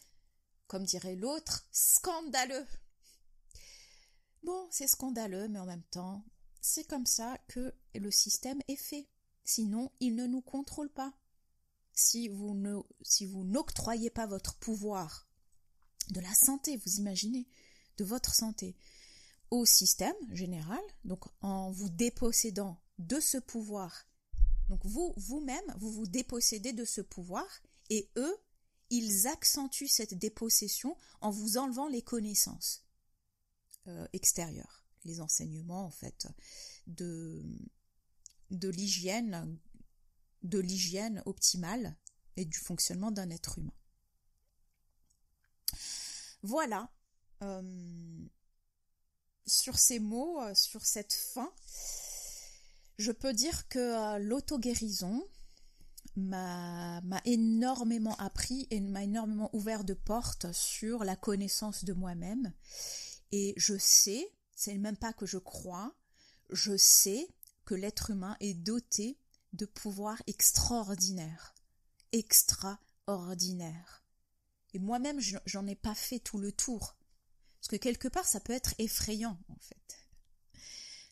comme dirait l'autre, scandaleux. Bon, c'est scandaleux, mais en même temps, c'est comme ça que le système est fait. Sinon, il ne nous contrôle pas. si vous n'octroyez pas votre pouvoir de la santé, vous imaginez, de votre santé, au système général, donc en vous dépossédant de ce pouvoir, donc vous-même, vous vous dépossédez de ce pouvoir, et eux, ils accentuent cette dépossession en vous enlevant les connaissances extérieures, les enseignements en fait de l'hygiène optimale et du fonctionnement d'un être humain. Voilà, sur ces mots, sur cette fin, je peux dire que l'auto-guérison m'a énormément appris et m'a énormément ouvert de portes sur la connaissance de moi-même. Et je sais, c'est même pas que je crois, je sais que l'être humain est doté de pouvoirs extraordinaires. Extraordinaires. Et moi-même, j'en ai pas fait tout le tour. Parce que quelque part, ça peut être effrayant, en fait.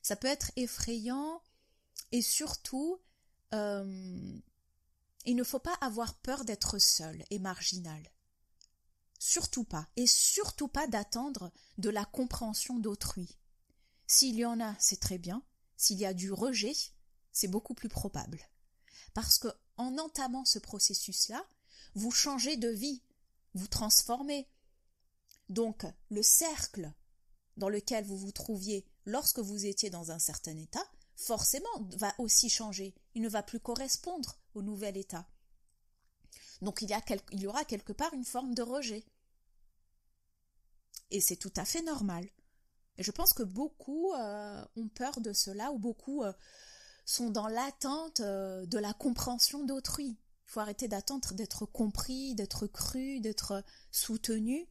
Ça peut être effrayant et surtout, il ne faut pas avoir peur d'être seul et marginal. Surtout pas. Et surtout pas d'attendre de la compréhension d'autrui. S'il y en a, c'est très bien. S'il y a du rejet, c'est beaucoup plus probable. Parce que en entamant ce processus-là, vous changez de vie, vous transformez. Donc, le cercle dans lequel vous vous trouviez lorsque vous étiez dans un certain état, forcément, va aussi changer. Il ne va plus correspondre au nouvel état. Donc, il y aura quelque part une forme de rejet. Et c'est tout à fait normal. Et je pense que beaucoup ont peur de cela, ou beaucoup sont dans l'attente de la compréhension d'autrui. Il faut arrêter d'attendre d'être compris, d'être cru, d'être soutenu.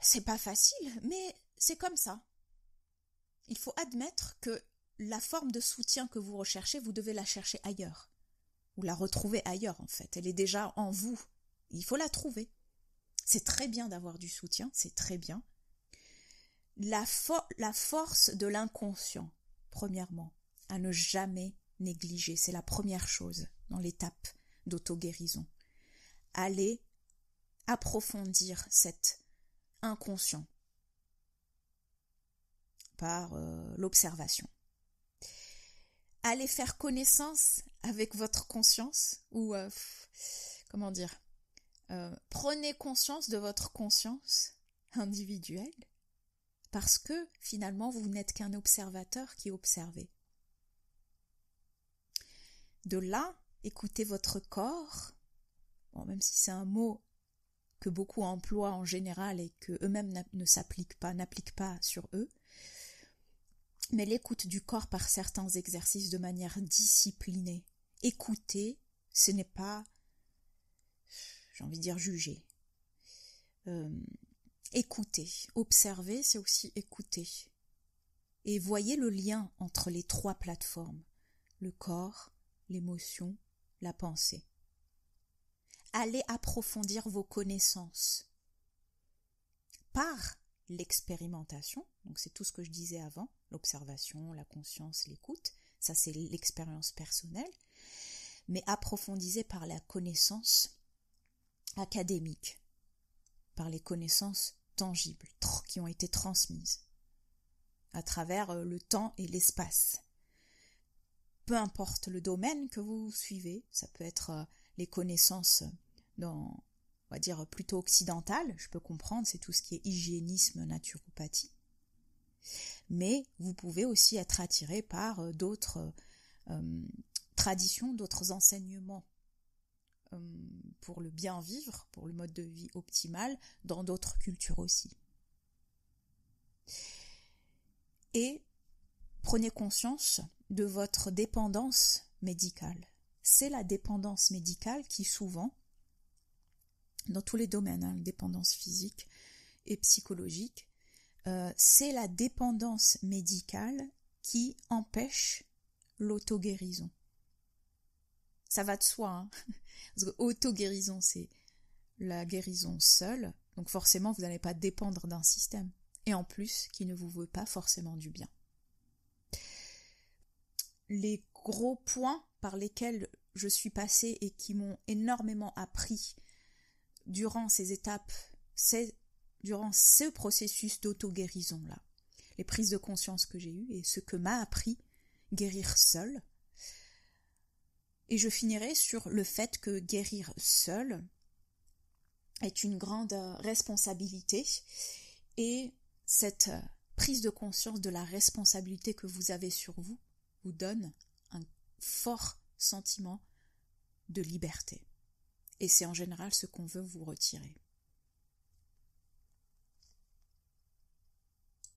C'est pas facile, mais c'est comme ça. Il faut admettre que la forme de soutien que vous recherchez, vous devez la chercher ailleurs. Vous la retrouvez ailleurs, en fait. Elle est déjà en vous. Il faut la trouver. C'est très bien d'avoir du soutien, c'est très bien. La force de l'inconscient, premièrement, à ne jamais négliger. C'est la première chose dans l'étape d'auto-guérison. Allez approfondir cet inconscient par l'observation. Allez faire connaissance avec votre conscience, ou prenez conscience de votre conscience individuelle, parce que finalement vous n'êtes qu'un observateur qui est observé. De là, écoutez votre corps, même si c'est un mot que beaucoup emploient en général et que eux-mêmes n'appliquent pas sur eux, mais l'écoute du corps par certains exercices de manière disciplinée. Écouter, ce n'est pas, j'ai envie de dire, juger. Écouter, observer, c'est aussi écouter. Et voyez le lien entre les trois plateformes, le corps, l'émotion, la pensée. Allez approfondir vos connaissances par l'expérimentation, donc c'est tout ce que je disais avant, l'observation, la conscience, l'écoute, ça c'est l'expérience personnelle, mais approfondissez par la connaissance académique, par les connaissances tangibles qui ont été transmises à travers le temps et l'espace. Peu importe le domaine que vous suivez, ça peut être les connaissances dans, on va dire, plutôt occidentales, je peux comprendre, c'est tout ce qui est hygiénisme, naturopathie. Mais vous pouvez aussi être attiré par d'autres traditions, d'autres enseignements pour le bien vivre, pour le mode de vie optimal, dans d'autres cultures aussi. Et prenez conscience de votre dépendance médicale. C'est la dépendance médicale qui souvent, dans tous les domaines, dépendance physique et psychologique, c'est la dépendance médicale qui empêche l'auto-guérison. Ça va de soi, parce que auto-guérison, c'est la guérison seule, donc forcément vous n'allez pas dépendre d'un système, et en plus qui ne vous veut pas forcément du bien. Les gros points par lesquels je suis passée et qui m'ont énormément appris durant ces étapes, durant ce processus d'auto-guérison-là, les prises de conscience que j'ai eues et ce que m'a appris guérir seul. Et je finirai sur le fait que guérir seul est une grande responsabilité, et cette prise de conscience de la responsabilité que vous avez sur vous donne un fort sentiment de liberté. Et c'est en général ce qu'on veut vous retirer.